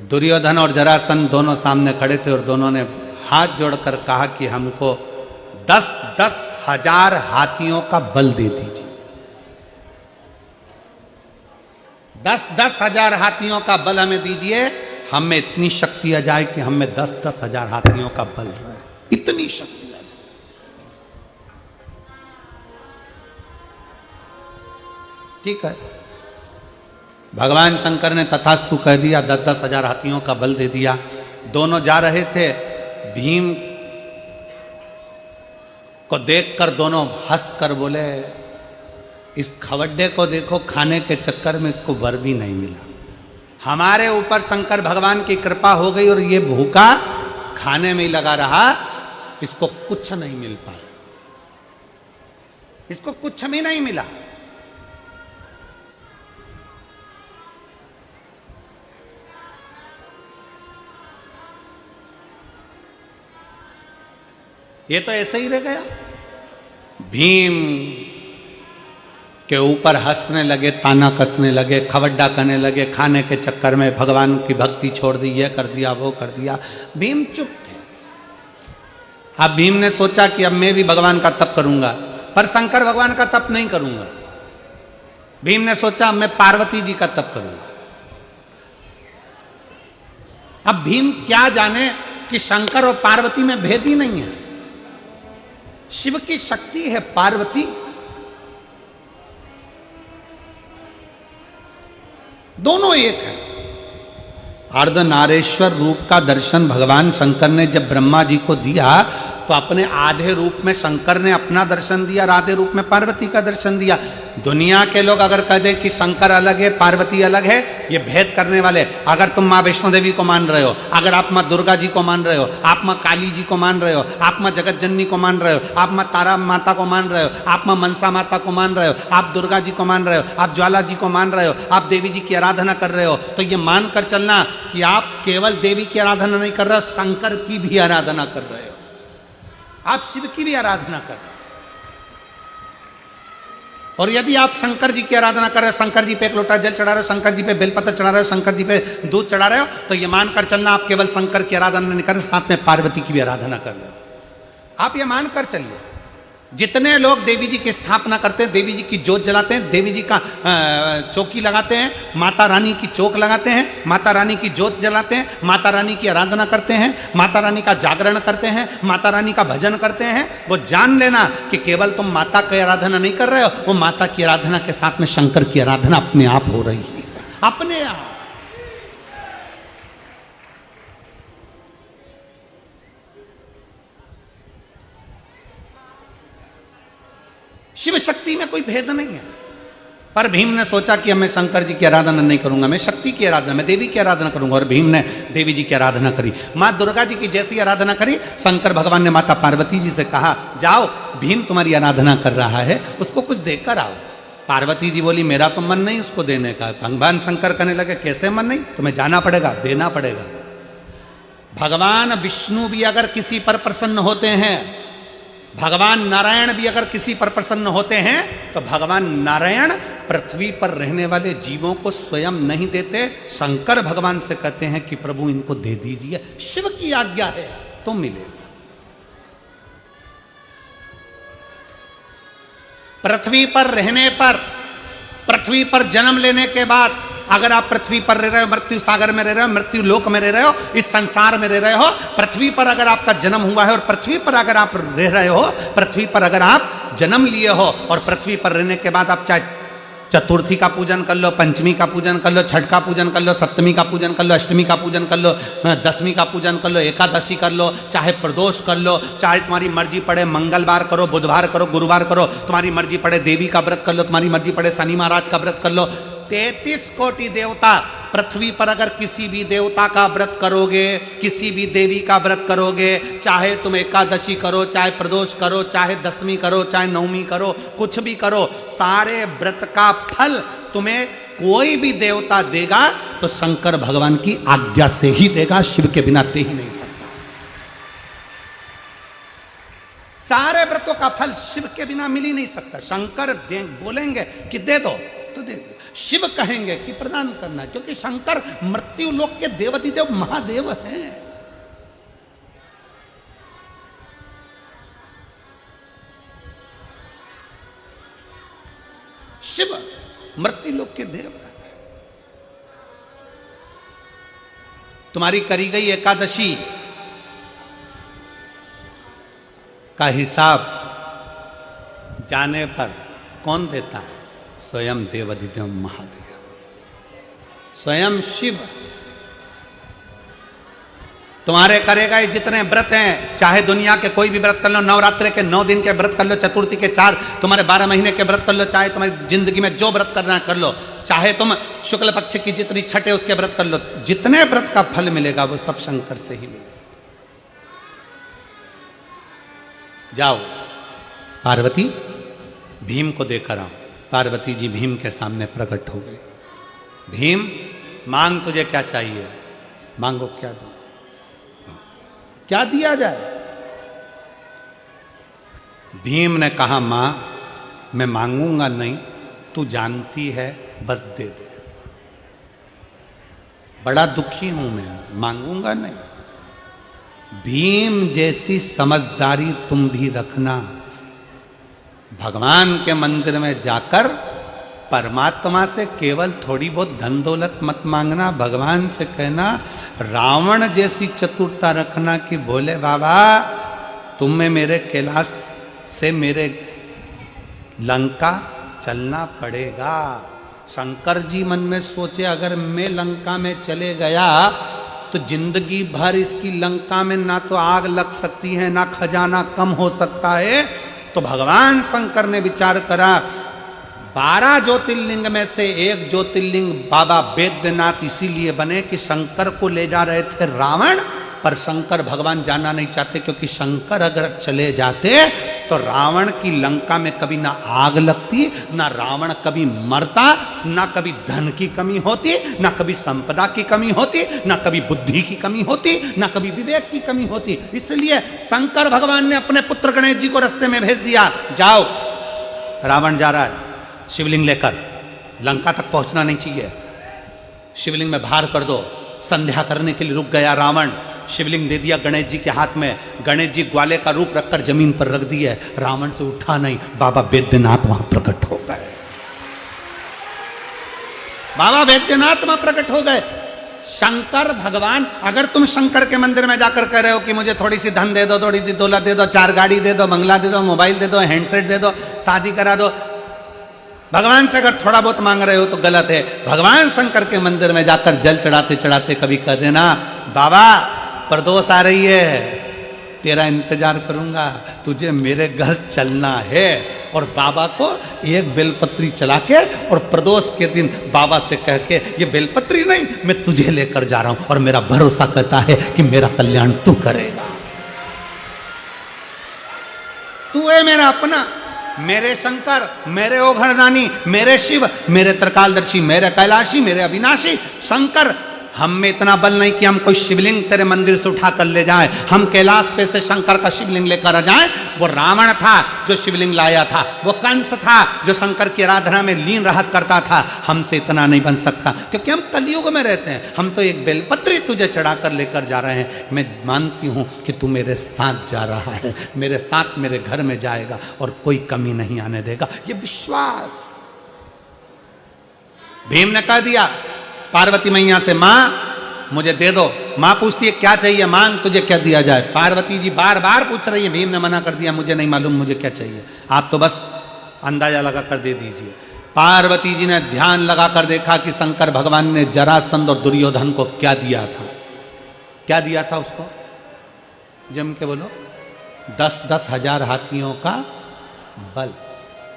दुर्योधन और जरासंध दोनों सामने खड़े थे और दोनों ने हाथ जोड़कर कहा कि हमको 10,000 हाथियों का बल दे दीजिए। 10,000 हाथियों का बल हमें दीजिए, हम में इतनी शक्ति आ जाए कि हम में 10,000 हाथियों का बल रहे, इतनी शक्ति आ जाए। ठीक है, भगवान शंकर ने तथास्तु कह दिया, 10,000 हाथियों का बल दे दिया। दोनों जा रहे थे, भीम को देखकर दोनों हंसकर बोले, इस खवड्डे को देखो, खाने के चक्कर में इसको वर भी नहीं मिला। हमारे ऊपर शंकर भगवान की कृपा हो गई और ये भूखा खाने में ही लगा रहा, इसको कुछ नहीं मिल पाया, इसको कुछ भी नहीं मिला। ये तो ऐसे ही रह गया। भीम के ऊपर हंसने लगे, ताना कसने लगे, खवड्डा करने लगे, खाने के चक्कर में भगवान की भक्ति छोड़ दी, ये कर दिया वो कर दिया। भीम चुप थे। अब भीम ने सोचा कि अब मैं भी भगवान का तप करूंगा, पर शंकर भगवान का तप नहीं करूंगा। भीम ने सोचा अब मैं पार्वती जी का तप करूंगा। अब भीम क्या जाने कि शंकर और पार्वती में भेद ही नहीं है। शिव की शक्ति है पार्वती, दोनों एक है। अर्धनारेश्वर रूप का दर्शन भगवान शंकर ने जब ब्रह्मा जी को दिया, तो अपने आधे रूप में शंकर ने अपना दर्शन दिया और आधे रूप में पार्वती का दर्शन दिया। दुनिया के लोग अगर कह दें कि शंकर अलग है पार्वती अलग है, ये भेद करने वाले, अगर तुम माँ वैष्णो देवी को मान रहे हो, अगर आप माँ दुर्गा जी को मान रहे हो, आप माँ काली जी को मान रहे हो, आप माँ जगत जननी को मान रहे हो, आप माँ तारा माता को मान रहे हो, आप माँ मनसा माता को मान रहे हो, आप दुर्गा जी को मान रहे हो, आप ज्वाला जी को मान रहे हो, आप देवी जी की आराधना कर रहे हो, तो ये मान कर चलना कि आप केवल देवी की आराधना नहीं कर रहे हो, शंकर की भी आराधना कर रहे हो, आप शिव की भी आराधना कर रहे हो। और यदि आप शंकर जी की आराधना कर रहे हो, शंकर जी पे एक लोटा जल चढ़ा रहे हो, शंकर जी पे बेलपत्र चढ़ा रहे हो, शंकर जी पे दूध चढ़ा रहे हो, तो ये मानकर चलना आप केवल शंकर की आराधना नहीं कर रहे, साथ में पार्वती की भी आराधना कर रहे हो। आप ये मानकर चलिए। जितने लोग देवी जी की स्थापना करते हैं, देवी जी की जोत जलाते हैं, देवी जी का चौकी लगाते हैं, माता रानी की चौक लगाते हैं, माता रानी की जोत जलाते हैं, माता रानी की आराधना करते हैं, माता रानी का जागरण करते हैं, माता रानी का भजन करते हैं, वो जान लेना कि केवल तुम माता की आराधना नहीं कर रहे हो, वो माता की आराधना के साथ में शंकर की आराधना अपने आप हो रही है, अपने आप। शिव शक्ति में कोई भेद नहीं है। पर भीम ने सोचा कि अब मैं शंकर जी की आराधना नहीं करूंगा, मैं शक्ति की आराधना, मैं देवी की आराधना करूंगा। और भीम ने देवी जी की आराधना करी, माँ दुर्गा जी की जैसी आराधना करी। शंकर भगवान ने माता पार्वती जी से कहा, जाओ भीम तुम्हारी आराधना कर रहा है, उसको कुछ देकर आओ। पार्वती जी बोली मेरा तो मन नहीं उसको देने का। भगवान शंकर कहने लगे कैसे मन नहीं, तुम्हें जाना पड़ेगा, देना पड़ेगा। भगवान विष्णु भी अगर किसी पर प्रसन्न होते हैं, भगवान नारायण भी अगर किसी पर प्रसन्न होते हैं, तो भगवान नारायण पृथ्वी पर रहने वाले जीवों को स्वयं नहीं देते, शंकर भगवान से कहते हैं कि प्रभु इनको दे दीजिए, शिव की आज्ञा है तो मिलेगा। पृथ्वी पर रहने पर, पृथ्वी पर जन्म लेने के बाद, अगर आप पृथ्वी पर रह रहे हो, मृत्यु सागर में रह रहे हो, मृत्यु लोक में रह रहे हो, इस संसार में रह रहे हो, पृथ्वी पर अगर आपका जन्म हुआ है और पृथ्वी पर अगर आप रह रहे हो, पृथ्वी पर अगर आप जन्म लिए हो और पृथ्वी पर रहने के बाद आप चाहे चतुर्थी का पूजन कर लो, पंचमी का पूजन कर लो, छठ का पूजन कर लो, सप्तमी का पूजन कर लो, अष्टमी का पूजन कर लो, दसवीं का पूजन कर लो, एकादशी कर लो, चाहे प्रदोष कर लो, चाहे तुम्हारी मर्जी पड़े मंगलवार करो, बुधवार करो, गुरुवार करो, तुम्हारी मर्जी पड़े देवी का व्रत कर लो, तुम्हारी मर्जी पड़े शनि महाराज का व्रत कर लो। 33 कोटि देवता, पृथ्वी पर अगर किसी भी देवता का व्रत करोगे, किसी भी देवी का व्रत करोगे, चाहे तुम एकादशी करो, चाहे प्रदोष करो, चाहे दसवीं करो, चाहे नवमी करो, कुछ भी करो, सारे व्रत का फल तुम्हें कोई भी देवता देगा तो शंकर भगवान की आज्ञा से ही देगा, शिव के बिना दे ही नहीं सकता। सारे व्रतों का फल शिव के बिना मिल ही नहीं सकता। शंकर बोलेंगे कि दे दो तो दे दो, शिव कहेंगे कि प्रदान करना, क्योंकि शंकर मृत्यु लोक के देवाधिदेव महादेव हैं। शिव मृत्यु लोक के देव हैं। तुम्हारी करी गई एकादशी का हिसाब जाने पर कौन देता है? स्वयं देवाधिदेव महादेव, स्वयं शिव। तुम्हारे करे गए जितने व्रत हैं, चाहे दुनिया के कोई भी व्रत कर लो, नवरात्रि के 9 दिन के व्रत कर लो, चतुर्थी के 4, तुम्हारे 12 महीने के व्रत कर लो, चाहे तुम्हारी जिंदगी में जो व्रत करना कर लो, चाहे तुम शुक्ल पक्ष की जितनी छठ है उसके व्रत कर लो, जितने व्रत का फल मिलेगा वो सब शंकर से ही मिलेगा। जाओ पार्वती, भीम को देकर आओ। पार्वती जी भीम के सामने प्रकट हो गई। भीम, मांग तुझे क्या चाहिए? मांगो, क्या दो, क्या दिया जाए? भीम ने कहा मां मैं मांगूंगा नहीं, तू जानती है, बस दे दे। बड़ा दुखी हूं मैं, मांगूंगा नहीं। भीम जैसी समझदारी तुम भी रखना। भगवान के मंदिर में जाकर परमात्मा से केवल थोड़ी बहुत धन दौलत मत मांगना, भगवान से कहना रावण जैसी चतुरता रखना कि बोले बाबा तुम्हें मेरे कैलाश से मेरे लंका चलना पड़ेगा। शंकर जी मन में सोचे अगर मैं लंका में चले गया तो जिंदगी भर इसकी लंका में ना तो आग लग सकती है, ना खजाना कम हो सकता है। तो भगवान शंकर ने विचार करा, 12 ज्योतिर्लिंग में से एक ज्योतिर्लिंग बाबा बैद्यनाथ इसीलिए बने कि शंकर को ले जा रहे थे रावण, पर शंकर भगवान जाना नहीं चाहते, क्योंकि शंकर अगर चले जाते तो रावण की लंका में कभी ना आग लगती, ना रावण कभी मरता, ना कभी धन की कमी होती, ना कभी संपदा की कमी होती, ना कभी बुद्धि की कमी होती, ना कभी विवेक की कमी होती। इसलिए शंकर भगवान ने अपने पुत्र गणेश जी को रास्ते में भेज दिया, जाओ रावण जा रहा है शिवलिंग लेकर, लंका तक पहुंचना नहीं चाहिए, शिवलिंग में भार कर दो। संध्या करने के लिए रुक गया रावण, शिवलिंग दे दिया गणेश जी के हाथ में, गणेश जी ग्वाले का रूप रखकर जमीन पर रख दिए, रावण से उठा नहीं, बाबा बैद्यनाथ वहां प्रकट हो गए। बाबा बैद्यनाथ वहां प्रकट हो गए। शंकर भगवान, अगर तुम शंकर के मंदिर में जाकर कह रहे हो कि मुझे थोड़ी सी धन दे दो, थोड़ी सी दौलत दे दो, 4 गाड़ी दे दो, बंगला दे दो, मोबाइल दे दो, हैंडसेट दे दो, शादी करा दो, भगवान से अगर थोड़ा बहुत मांग रहे हो तो गलत है। भगवान शंकर के मंदिर में जाकर जल चढ़ाते चढ़ाते कभी कह देना बाबा प्रदोष आ रही है, तेरा इंतजार करूंगा, तुझे मेरे घर चलना है। और बाबा को एक बेलपत्री चला के और प्रदोष के दिन बाबा से कह के, ये बेलपत्री नहीं, मैं तुझे लेकर जा रहा हूं और मेरा भरोसा कहता है कि मेरा कल्याण तू करेगा, तू है मेरा अपना, मेरे शंकर, मेरे ओघड़दानी, मेरे शिव, मेरे त्रिकालदर्शी, मेरे कैलाशी, मेरे अविनाशी शंकर, हम में इतना बल नहीं कि हम कोई शिवलिंग तेरे मंदिर से उठा कर ले जाए, हम कैलाश पे से शंकर का शिवलिंग लेकर आ जाए। वो रावण था जो शिवलिंग लाया था, वो कंस था जो शंकर की आराधना में लीन रहत करता था। हमसे इतना नहीं बन सकता, क्योंकि हम कलयुग में रहते हैं। हम तो एक बेलपत्री तुझे चढ़ा कर लेकर जा रहे हैं। मैं मानती हूं कि तू मेरे साथ जा रहा है, मेरे साथ मेरे घर में जाएगा और कोई कमी नहीं आने देगा। ये विश्वास भीम ने कह दिया पार्वती मैया से, मां मुझे दे दो। मां पूछती है क्या चाहिए, मांग तुझे क्या दिया जाए। पार्वती जी बार बार पूछ रही है, भीम ने मना कर दिया, मुझे नहीं मालूम मुझे क्या चाहिए, आप तो बस अंदाजा लगा कर दे दीजिए। पार्वती जी ने ध्यान लगा कर देखा कि शंकर भगवान ने जरासंध और दुर्योधन को क्या दिया था। क्या दिया था उसको, जम के बोलो, 10-10 हजार हाथियों का बल।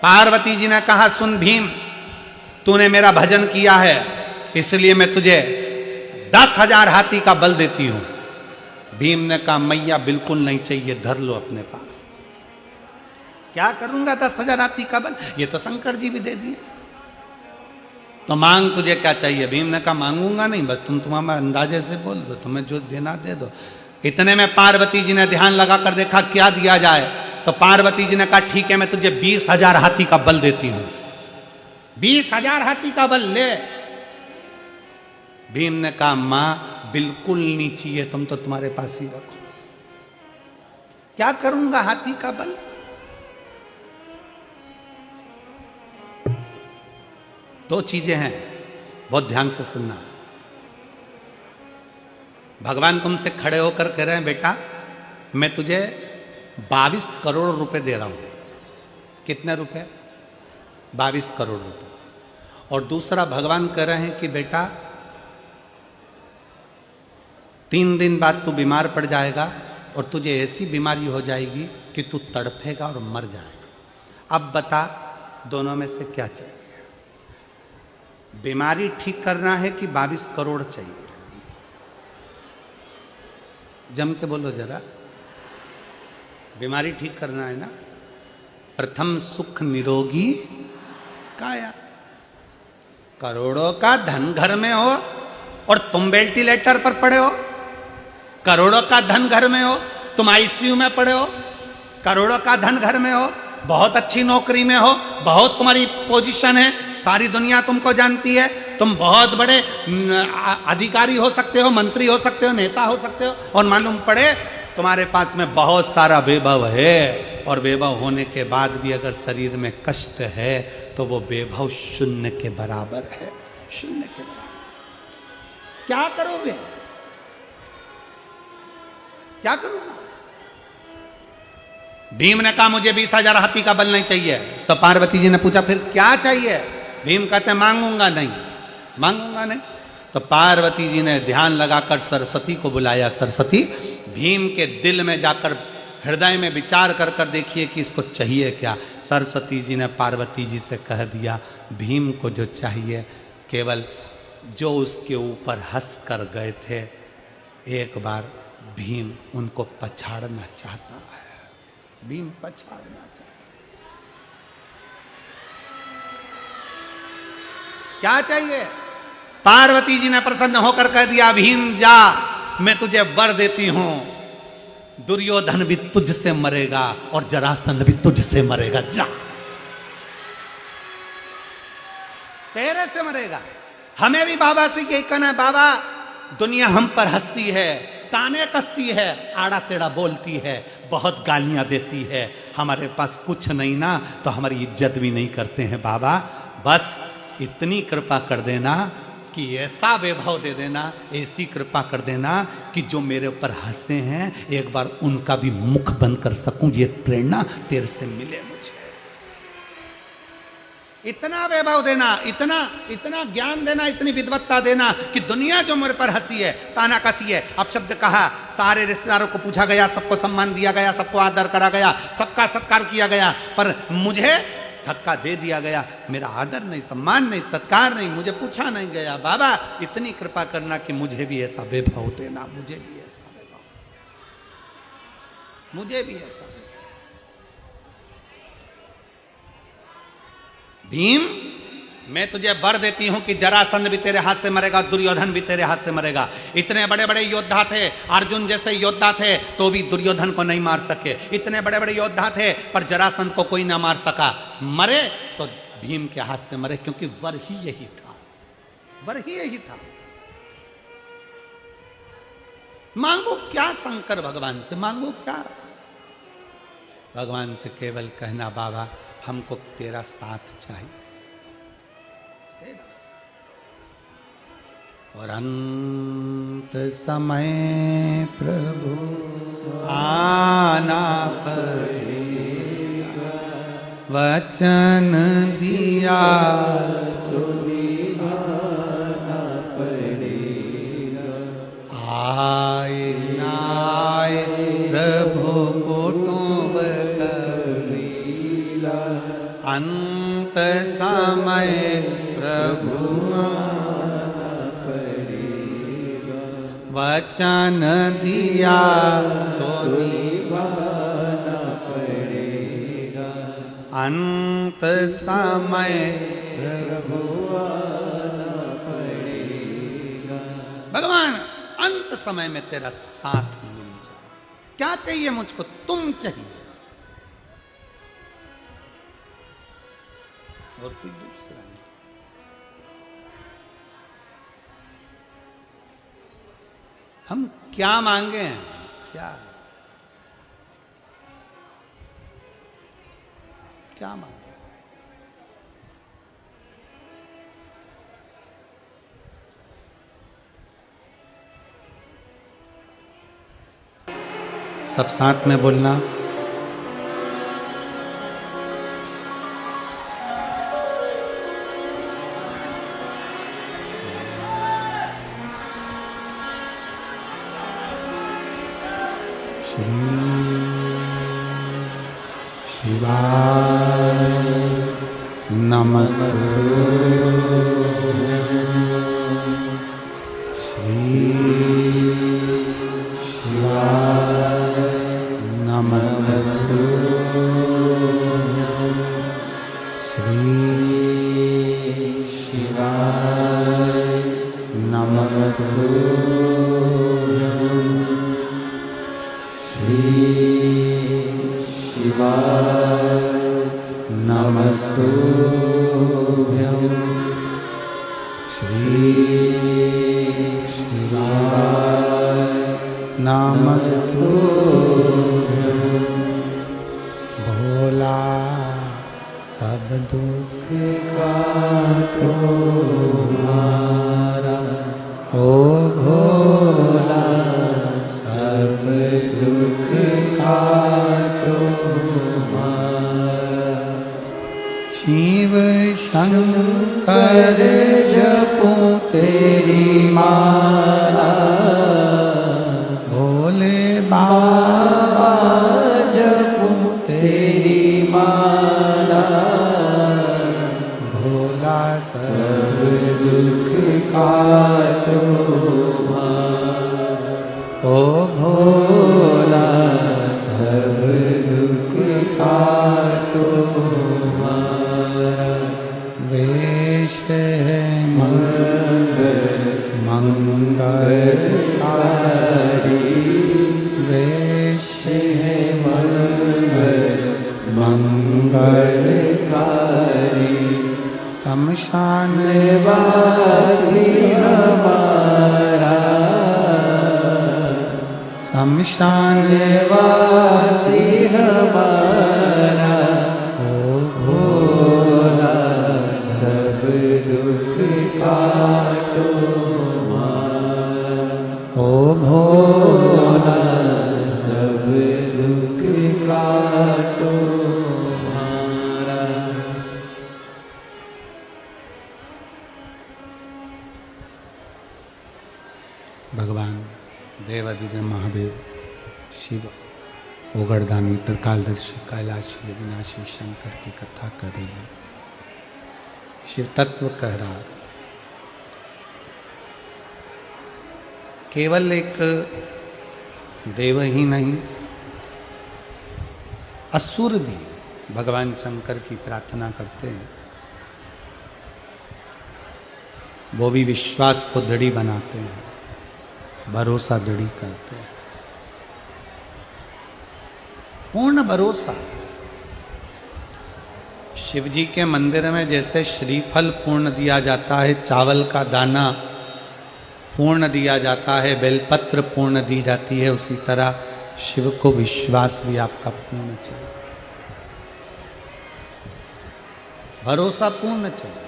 पार्वती जी ने कहा सुन भीम, तूने मेरा भजन किया है इसलिए मैं तुझे 10,000 हाथी का बल देती हूं। भीम ने कहा मैया बिल्कुल नहीं चाहिए, धर लो अपने पास। क्या करूंगा 10,000 हाथी का बल, ये तो शंकर जी भी दे दिए। तो मांग तुझे क्या चाहिए। भीम ने कहा मांगूंगा नहीं, बस तुम तुम्हारे अंदाजे से बोल दो, तुम्हें जो देना दे दो। इतने में पार्वती जी ने ध्यान लगा कर देखा क्या दिया जाए। तो पार्वती जी ने कहा ठीक है मैं तुझे 20,000 हाथी का बल देती हूं। 20,000 हाथी का बल ले। भीम ने कहा मां बिल्कुल नहीं चाहिए, तुम तो तुम्हारे पास ही रखो। क्या करूंगा हाथी का बल। दो चीजें हैं, बहुत ध्यान से सुनना। भगवान तुमसे खड़े होकर कह रहे हैं बेटा मैं तुझे 22 करोड़ रुपए दे रहा हूं। कितने रुपए, 22 करोड़ रुपए। और दूसरा भगवान कह रहे हैं कि बेटा 3 दिन बाद तू बीमार पड़ जाएगा और तुझे ऐसी बीमारी हो जाएगी कि तू तड़फेगा और मर जाएगा। अब बता दोनों में से क्या चाहिए, बीमारी ठीक करना है कि 22 करोड़ चाहिए। जम के बोलो जरा, बीमारी ठीक करना है ना। प्रथम सुख निरोगी काया। करोड़ों का धन घर में हो और तुम वेंटिलेटर पर पड़े हो। करोड़ों का धन घर में हो, तुम आईसीयू में पड़े हो। करोड़ों का धन घर में हो, बहुत अच्छी नौकरी में हो, बहुत तुम्हारी पोजीशन है, सारी दुनिया तुमको जानती है, तुम बहुत बड़े अधिकारी हो सकते हो, मंत्री हो सकते हो, नेता हो सकते हो, और मालूम पड़े तुम्हारे पास में बहुत सारा वैभव है, और वैभव होने के बाद भी अगर शरीर में कष्ट है तो वो वैभव शून्य के बराबर है। शून्य के बराबर। क्या करोगे, क्या करूंगा। भीम ने कहा मुझे 20,000 हाथी का बल नहीं चाहिए। तो पार्वती जी ने पूछा फिर क्या चाहिए। भीम कहते मांगूंगा नहीं, मांगूंगा नहीं। तो पार्वती जी ने ध्यान लगाकर सरस्वती को बुलाया। सरस्वती, भीम के दिल में जाकर हृदय में विचार कर कर देखिए कि इसको चाहिए क्या। सरस्वती जी ने पार्वती जी से कह दिया भीम को जो चाहिए केवल जो उसके ऊपर हंस कर गए थे, एक बार भीम उनको पछाड़ना चाहता है। भीम पछाड़ना चाहता है। क्या चाहिए। पार्वती जी ने प्रसन्न होकर कह दिया भीम जा, मैं तुझे वर देती हूं, दुर्योधन भी तुझसे मरेगा और जरासंध भी तुझसे मरेगा। जा, तेरे से मरेगा। हमें भी बाबा से यही कहना है, बाबा दुनिया हम पर हंसती है, ताने कसती है, आड़ा टेढ़ा बोलती है, बहुत गालियां देती है, हमारे पास कुछ नहीं ना तो हमारी इज्जत भी नहीं करते हैं। बाबा बस इतनी कृपा कर देना कि ऐसा वैभव दे देना, ऐसी कृपा कर देना कि जो मेरे ऊपर हंसे हैं एक बार उनका भी मुख बंद कर सकूं। ये प्रेरणा तेरे से मिले मुझे। इतना वैभव देना, इतना इतना ज्ञान देना, इतनी विद्वत्ता देना कि दुनिया जो मेरे पर हंसी है, ताना कसी है। अब शब्द कहा, सारे रिश्तेदारों को पूछा गया, सबको सम्मान दिया गया, सबको आदर करा गया, सबका सत्कार किया गया, पर मुझे धक्का दे दिया गया। मेरा आदर नहीं, सम्मान नहीं, सत्कार नहीं, मुझे पूछा नहीं गया। बाबा इतनी कृपा करना कि मुझे भी ऐसा वैभव देना, मुझे भी ऐसा वैभव, मुझे भी ऐसा वैभव। भीम, मैं तुझे वर देती हूं कि जरासंध भी तेरे हाथ से मरेगा, दुर्योधन भी तेरे हाथ से मरेगा। इतने बड़े बड़े योद्धा थे, अर्जुन जैसे योद्धा थे तो भी दुर्योधन को नहीं मार सके। इतने बड़े बड़े योद्धा थे पर जरासंध को कोई ना मार सका। मरे तो भीम के हाथ से मरे, क्योंकि वर ही यही था, वर ही यही था। मांगो क्या शंकर भगवान से, मांगो क्या? भगवान से केवल कहना, बाबा हमको तेरा साथ चाहिए। और अंत समय प्रभु आना पड़ेगा, वचन दिया तो निभाना पड़ेगा। आए ना आए प्रभु कुटुंब कबीला, अंत समय प्रभु वचन दिया तो निभाना पड़ेगा। अंत समय प्रभु आना पड़ेगा। भगवान अंत समय में तेरा साथ मिल जाए। क्या चाहिए मुझको? तुम चाहिए, और कोई दूसरा नहीं। हम क्या मांगे हैं? क्या क्या मांगे? सब साथ में बोलना। शिवाय नमस्तुभ्यं, श्री शिवाय नमस्तुभ्यं, श्री शिवाय नमस्तुभ्यं, श्री शिवाय नमस्तुभ्यं, श्री शिवाय नमस्तुभ्यं। भोला सब दुख काटो हमारा, ओ भोला सब दुख काटो हमारा। शिव शंकर जपो तेरी माला, भोले बाबा जपो तेरी माला, भोला सब दुख काटो हमारा, ओ भोला सब दुख काटो हमारा। वेश है मंगलकारी, वेश है मंगलकारी, शमशान वासी हमारा, शमशान वासी हमारा, ओ भोला सब दुख काटो हमारा, ओ भोला सब दुख काटो हमारा। भगवान देवादिदेव महादेव शिव ओगरदानी त्रिकालदर्शी कैलाशी विनाशी शंकर की कथा कर रही है। शिव तत्व कह रहा, केवल एक देव ही नहीं, असुर भी भगवान शंकर की प्रार्थना करते हैं वो भी विश्वास को दृढ़ी बनाते हैं, भरोसा दृढ़ी करते हैं, पूर्ण भरोसा। शिव जी के मंदिर में जैसे श्रीफल पूर्ण दिया जाता है, चावल का दाना पूर्ण दिया जाता है, बेलपत्र पूर्ण दी जाती है, उसी तरह शिव को विश्वास भी आपका पूर्ण चाहिए, भरोसा पूर्ण चाहिए।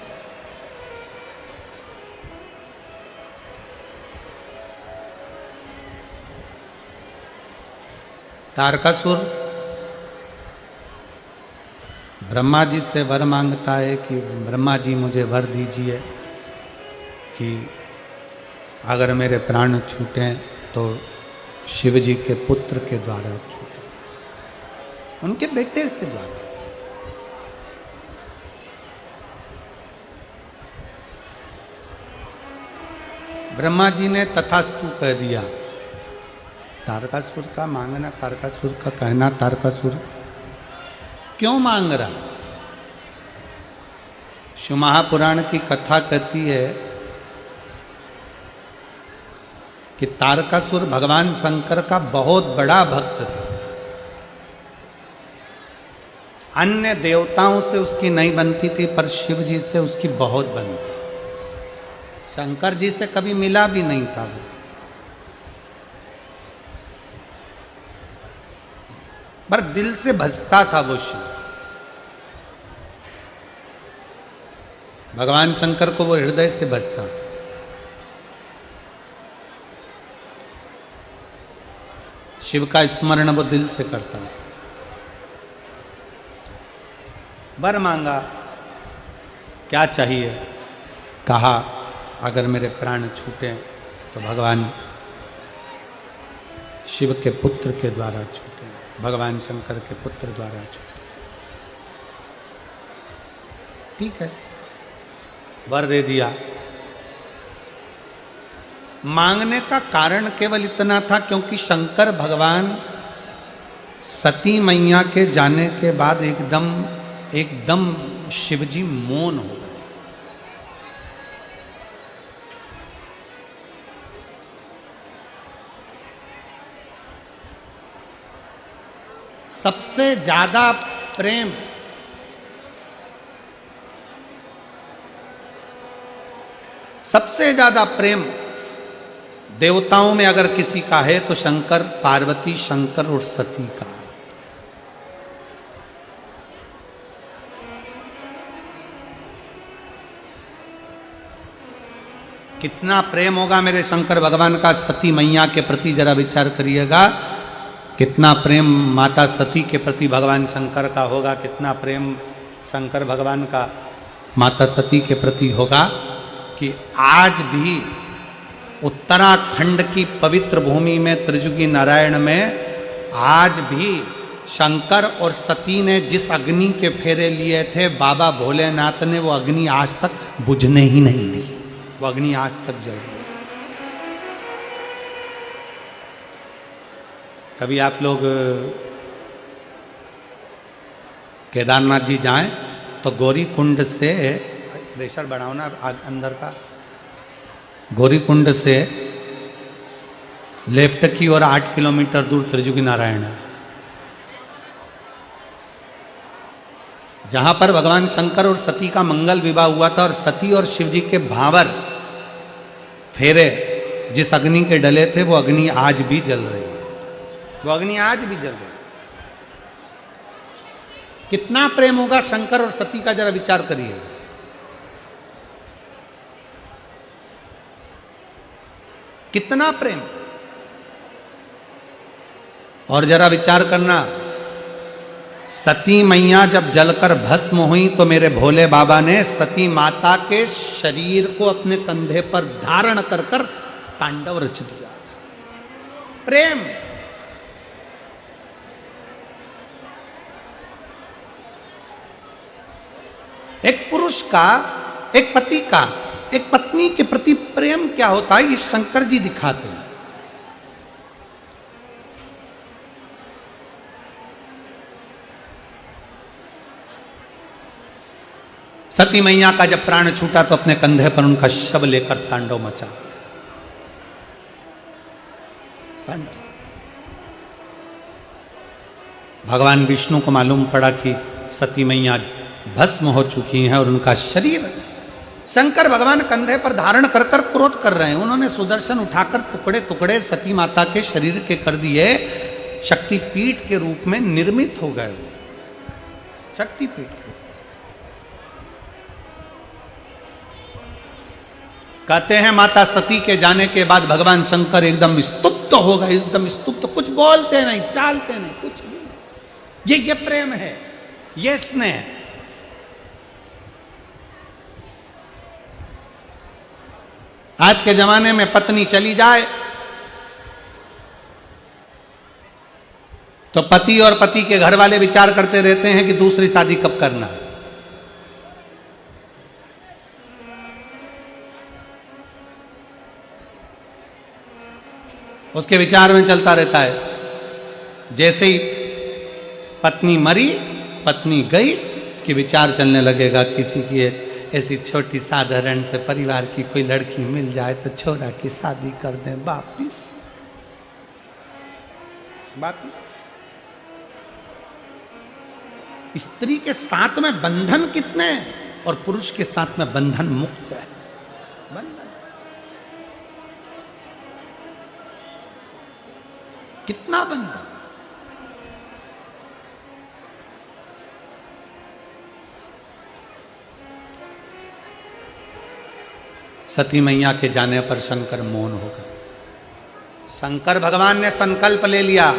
तारकासुर ब्रह्मा जी से वर मांगता है कि ब्रह्मा जी मुझे वर दीजिए कि अगर मेरे प्राण छूटें तो शिव जी के पुत्र के द्वारा छूटे, उनके बेटे के द्वारा। ब्रह्मा जी ने तथास्तु कह दिया। तारकासुर का मांगना, तारकासुर का कहना, तारकासुर क्यों मांग रहा? शिव महापुराण की कथा कहती है कि तारकासुर भगवान शंकर का बहुत बड़ा भक्त था। अन्य देवताओं से उसकी नहीं बनती थी, पर शिव जी से उसकी बहुत बनती। शंकर जी से कभी मिला भी नहीं था वो। पर दिल से भजता था वो शिव। भगवान शंकर को वो हृदय से भजता था। शिव का स्मरण वो दिल से करता था। वर मांगा, क्या चाहिए? कहा अगर मेरे प्राण छूटे तो भगवान शिव के पुत्र के द्वारा छूटे, भगवान शंकर के पुत्र द्वारा छूटे। ठीक है, वर दे दिया। मांगने का कारण केवल इतना था क्योंकि शंकर भगवान सती मैया के जाने के बाद एकदम शिवजी मौन हो गए। सबसे ज्यादा प्रेम देवताओं में अगर किसी का है तो शंकर, पार्वती, शंकर और सती का। कितना प्रेम होगा मेरे शंकर भगवान का सती मैया के प्रति, जरा विचार करिएगा। कितना प्रेम माता सती के प्रति भगवान शंकर का होगा, कितना प्रेम शंकर भगवान का माता सती के प्रति होगा कि आज भी उत्तराखंड की पवित्र भूमि में त्रिजुगी नारायण में आज भी शंकर और सती ने जिस अग्नि के फेरे लिए थे, बाबा भोलेनाथ ने वो अग्नि आज तक बुझने ही नहीं दी। वो अग्नि आज तक जल रही। कभी आप लोग केदारनाथ जी जाएं तो गौरी कुंड से, प्रेशर बढ़ाओ ना अंदर का, गौरी कुंड से लेफ्ट की ओर 8 किलोमीटर दूर त्रिजुगी नारायण है, जहां पर भगवान शंकर और सती का मंगल विवाह हुआ था। और सती और शिव जी के भावर फेरे जिस अग्नि के डले थे, वो अग्नि आज भी जल रही है। वो अग्नि आज भी जल रही है। कितना प्रेम होगा शंकर और सती का, जरा विचार करिएगा। कितना प्रेम। और जरा विचार करना, सती मैया जब जलकर भस्म हुई तो मेरे भोले बाबा ने सती माता के शरीर को अपने कंधे पर धारण कर कर तांडव रच दिया। प्रेम। एक पुरुष का, एक पति का एक पत्नी के प्रति प्रेम क्या होता है, ये शंकर जी दिखाते हैं। सती मैया का जब प्राण छूटा तो अपने कंधे पर उनका शव लेकर तांडव मचा तांडव। भगवान विष्णु को मालूम पड़ा कि सती मैया भस्म हो चुकी हैं और उनका शरीर शंकर भगवान कंधे पर धारण कर कर क्रोध कर रहे हैं। उन्होंने सुदर्शन उठाकर टुकड़े टुकड़े सती माता के शरीर के कर दिए, शक्तिपीठ के रूप में निर्मित हो गए। शक्तिपीठ के कहते हैं माता सती के जाने के बाद भगवान शंकर एकदम स्तुप्त हो गए, एकदम स्तुप्त, कुछ बोलते नहीं, चालते नहीं, कुछ भी। ये प्रेम है, ये स्नेह है। आज के जमाने में पत्नी चली जाए तो पति और पति के घर वाले विचार करते रहते हैं कि दूसरी शादी कब करना है। उसके विचार में चलता रहता है। जैसे ही पत्नी मरी, पत्नी गई, कि विचार चलने लगेगा किसी की ऐसी छोटी साधारण से परिवार की कोई लड़की मिल जाए तो छोरा की शादी कर दें वापिस। स्त्री के साथ में बंधन कितने हैं और पुरुष के साथ में बंधन मुक्त है। बंधन कितना बंधन। सती मैया के जाने पर शंकर मौन हो गए। शंकर भगवान ने संकल्प ले लिया,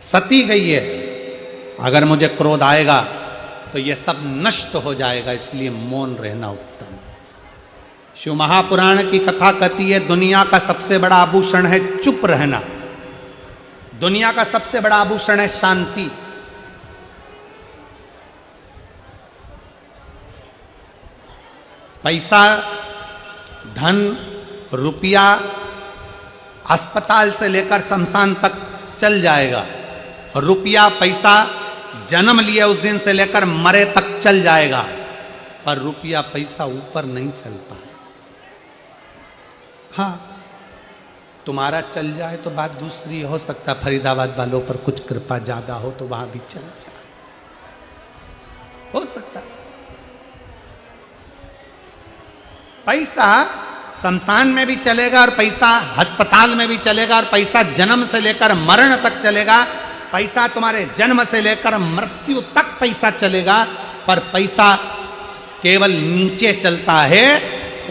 सती गई है, अगर मुझे क्रोध आएगा तो ये सब नष्ट हो जाएगा, इसलिए मौन रहना उत्तम। शिव महापुराण की कथा कहती है दुनिया का सबसे बड़ा आभूषण है चुप रहना। दुनिया का सबसे बड़ा आभूषण है शांति। पैसा, धन, रुपया अस्पताल से लेकर शमशान तक चल जाएगा, और रुपया पैसा जन्म लिए उस दिन से लेकर मरे तक चल जाएगा, पर रुपया पैसा ऊपर नहीं चल पाए। हाँ, तुम्हारा चल जाए तो बात दूसरी, हो सकता फरीदाबाद वालों पर कुछ कृपा ज्यादा हो तो वहां भी चल जाए, हो सकता। पैसा शमशान में भी चलेगा और पैसा अस्पताल में भी चलेगा, और पैसा जन्म से लेकर मरण तक चलेगा। पैसा तुम्हारे जन्म से लेकर मृत्यु तक पैसा चलेगा, पर पैसा केवल नीचे चलता है,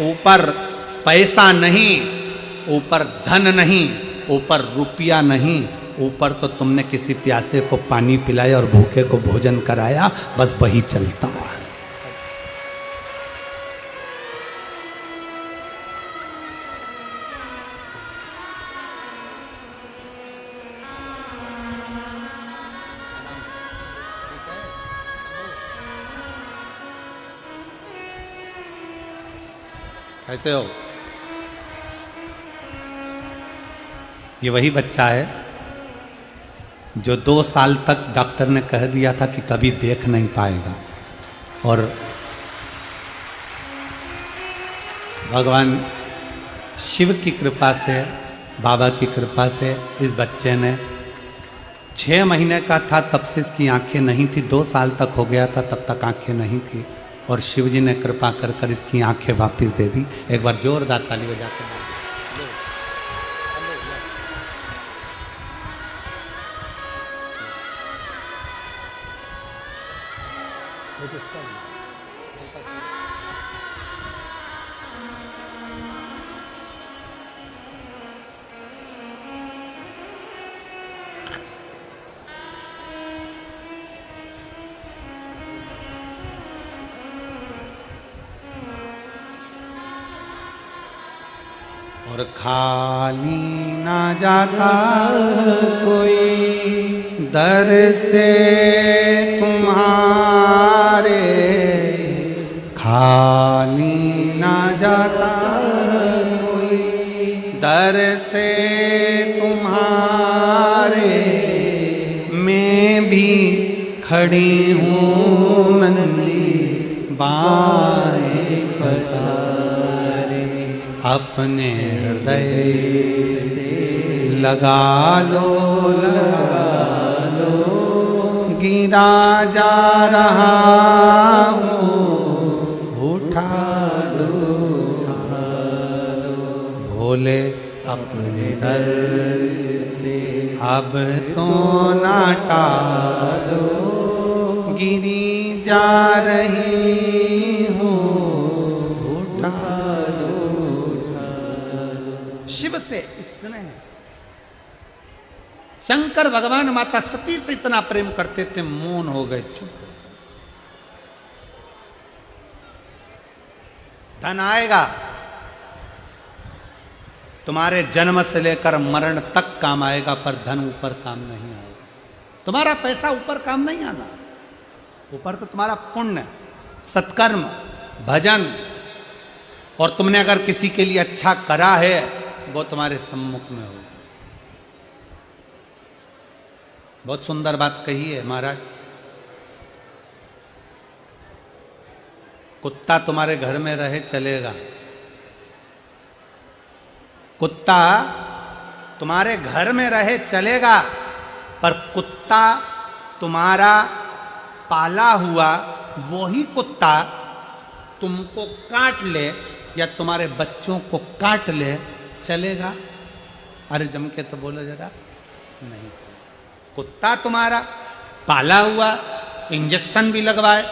ऊपर पैसा नहीं, ऊपर धन नहीं, ऊपर रुपया नहीं, ऊपर तो तुमने किसी प्यासे को पानी पिलाया और भूखे को भोजन कराया, बस वही चलता है। कैसे हो? ये वही बच्चा है जो 2 साल तक डॉक्टर ने कह दिया था कि कभी देख नहीं पाएगा, और भगवान शिव की कृपा से, बाबा की कृपा से इस बच्चे ने 6 महीने का था तब से इसकी आंखें नहीं थी, 2 साल तक हो गया था तब तक आंखें नहीं थी, और शिव जी ने कृपा कर कर इसकी आंखें वापस दे दी। एक बार जोरदार ताली बजाते हैं। और खाली ना जाता कोई दर से तुम्हारे, खाली ना जाता कोई दर से तुम्हारे, मैं भी खड़ी हूँ मंदिर बाएं पसारे, अपने हृदय से लगा लो गिरा जा रहा हूँ, उठा लो भोले अपने दर से अब तो ना टालो, गिरी जा रही हूँ, उठा लो। शिव से स्नेह, शंकर भगवान माता सती से इतना प्रेम करते थे, मौन हो गए, चुप हो गए। धन आएगा, तुम्हारे जन्म से लेकर मरण तक काम आएगा, पर धन ऊपर काम नहीं आएगा। तुम्हारा पैसा ऊपर काम नहीं आना, ऊपर तो तुम्हारा पुण्य, सत्कर्म, भजन, और तुमने अगर किसी के लिए अच्छा करा है वो तुम्हारे सम्मुख में होगा। बहुत सुंदर बात कही है महाराज। कुत्ता तुम्हारे घर में रहे चलेगा, कुत्ता तुम्हारे घर में रहे चलेगा, पर कुत्ता तुम्हारा पाला हुआ वही कुत्ता तुमको काट ले या तुम्हारे बच्चों को काट ले, चलेगा? अरे जम के तो बोलो जरा, नहीं चलेगा। कुत्ता तुम्हारा पाला हुआ, इंजेक्शन भी लगवाए,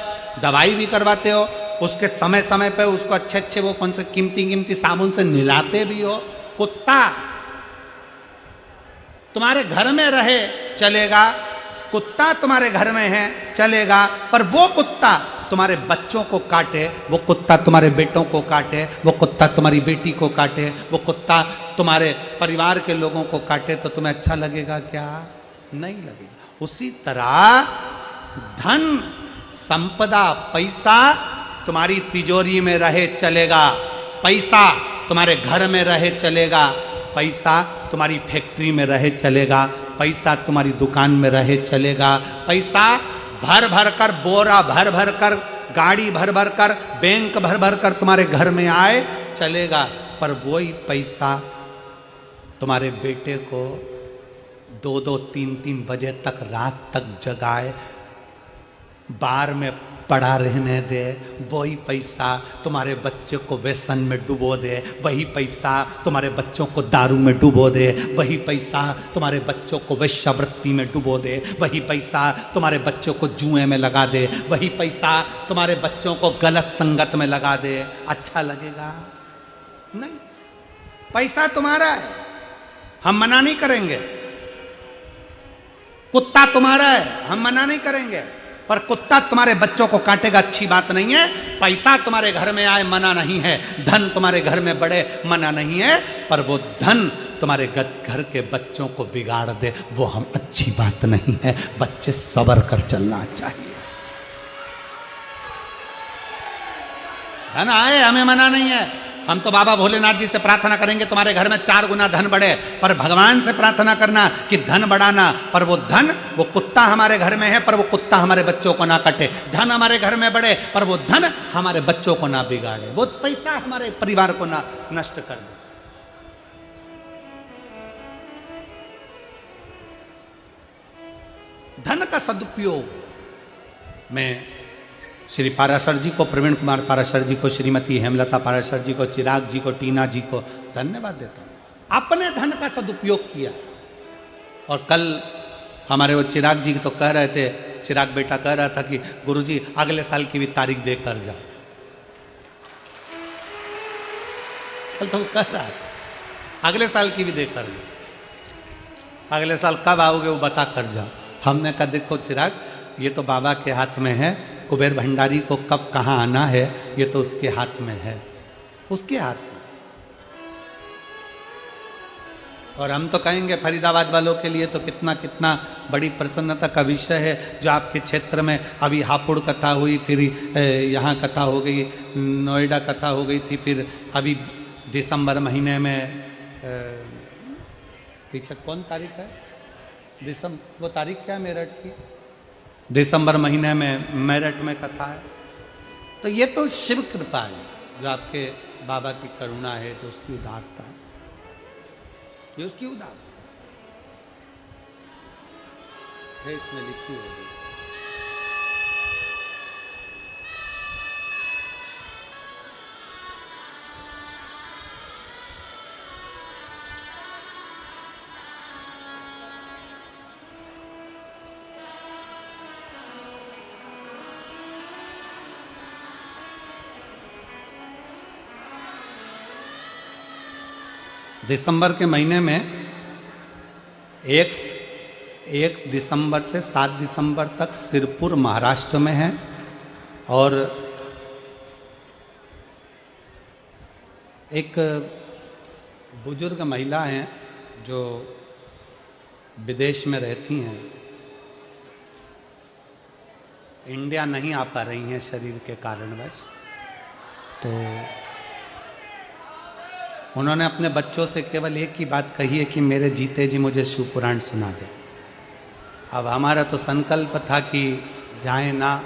दवाई भी करवाते हो, उसके समय समय पे उसको अच्छे अच्छे वो कौन से कीमती साबुन से नहलाते भी हो, कुत्ता तुम्हारे घर में रहे चलेगा, कुत्ता तुम्हारे घर में है चलेगा, पर वो कुत्ता तुम्हारे बच्चों को काटे, वो कुत्ता तुम्हारे बेटों को काटे, वो कुत्ता तुम्हारी बेटी को काटे, वो कुत्ता तुम्हारे परिवार के लोगों को काटे, तो तुम्हें अच्छा लगेगा क्या? नहीं लगेगा। उसी तरह धन, संपदा, पैसा तुम्हारी तिजोरी में रहे चलेगा, पैसा तुम्हारे घर में रहे चलेगा, पैसा तुम्हारी फैक्ट्री में रहे चलेगा, पैसा तुम्हारी दुकान में रहे चलेगा, पैसा भर भर कर, बोरा भर भर कर, गाड़ी भर भर कर, बैंक भर भर कर तुम्हारे घर में आए चलेगा, पर वही पैसा तुम्हारे बेटे को 2-2, 3-3 बजे तक, रात तक जगाए, बार में पड़ा रहने दे, वही पैसा तुम्हारे बच्चे को व्यसन में डुबो दे, वही पैसा तुम्हारे बच्चों को दारू में डुबो दे, वही पैसा तुम्हारे बच्चों को वेश्यावृत्ति में डुबो दे, वही पैसा तुम्हारे बच्चों को जुए में लगा दे, वही पैसा तुम्हारे बच्चों को गलत संगत में लगा दे, अच्छा लगेगा? नहीं। पैसा तुम्हारा है, हम मना नहीं करेंगे। कुत्ता तुम्हारा है, हम मना नहीं करेंगे, पर कुत्ता तुम्हारे बच्चों को काटेगा, अच्छी बात नहीं है। पैसा तुम्हारे घर में आए मना नहीं है, धन तुम्हारे घर में बढ़े मना नहीं है, पर वो धन तुम्हारे घर के बच्चों को बिगाड़ दे, वो हम अच्छी बात नहीं है। बच्चे सब्र कर चलना चाहिए। धन आए हमें मना नहीं है, हम तो बाबा भोलेनाथ जी से प्रार्थना करेंगे तुम्हारे घर में 4 गुना धन बढ़े, पर भगवान से प्रार्थना करना कि धन बढ़ाना, पर वो धन, वो कुत्ता हमारे घर में है, पर वो कुत्ता हमारे बच्चों को ना काटे। धन हमारे घर में बढ़े, पर वो धन हमारे बच्चों को ना बिगाड़े, वो पैसा हमारे परिवार को ना नष्ट कर दे। धन का सदुपयोग मैं श्री पाराशर जी को, प्रवीण कुमार पाराशर जी को, श्रीमती हेमलता पाराशर जी को, चिराग जी को, टीना जी को धन्यवाद देता हूँ। अपने धन का सदुपयोग किया। और कल हमारे वो चिराग जी तो कह रहे थे, चिराग बेटा कह रहा था कि गुरुजी अगले साल की भी तारीख देकर जाओ। कल तो कह रहा था अगले साल की भी देकर जाओ, अगले साल कब आओगे वो बता कर जाओ। हमने कहा देखो चिराग, ये तो बाबा के हाथ में है, कुबेर भंडारी को कब कहाँ आना है ये तो उसके हाथ में है, उसके हाथ में। और हम तो कहेंगे फरीदाबाद वालों के लिए तो कितना कितना बड़ी प्रसन्नता का विषय है जो आपके क्षेत्र में अभी हापुड़ कथा हुई, फिर यहाँ कथा हो गई, नोएडा कथा हो गई थी, फिर अभी दिसंबर महीने में पीछे कौन तारीख है, दिसंबर वो तारीख क्या है मेरठ की, दिसंबर महीने में मेरठ में कथा है। तो ये तो शिव कृपा है, जो आपके बाबा की करुणा है, जो उसकी उदारता है, ये उसकी उदारता है, इसमें लिखी होगी। दिसंबर के महीने में 1 दिसंबर से 7 दिसंबर तक सिरपुर महाराष्ट्र में है, और एक बुजुर्ग महिला हैं जो विदेश में रहती हैं, इंडिया नहीं आ पा रही हैं शरीर के कारणवश। तो उन्होंने अपने बच्चों से केवल एक ही बात कही है कि मेरे जीते जी मुझे शिव पुराण सुना दे। अब हमारा तो संकल्प था कि जाए ना,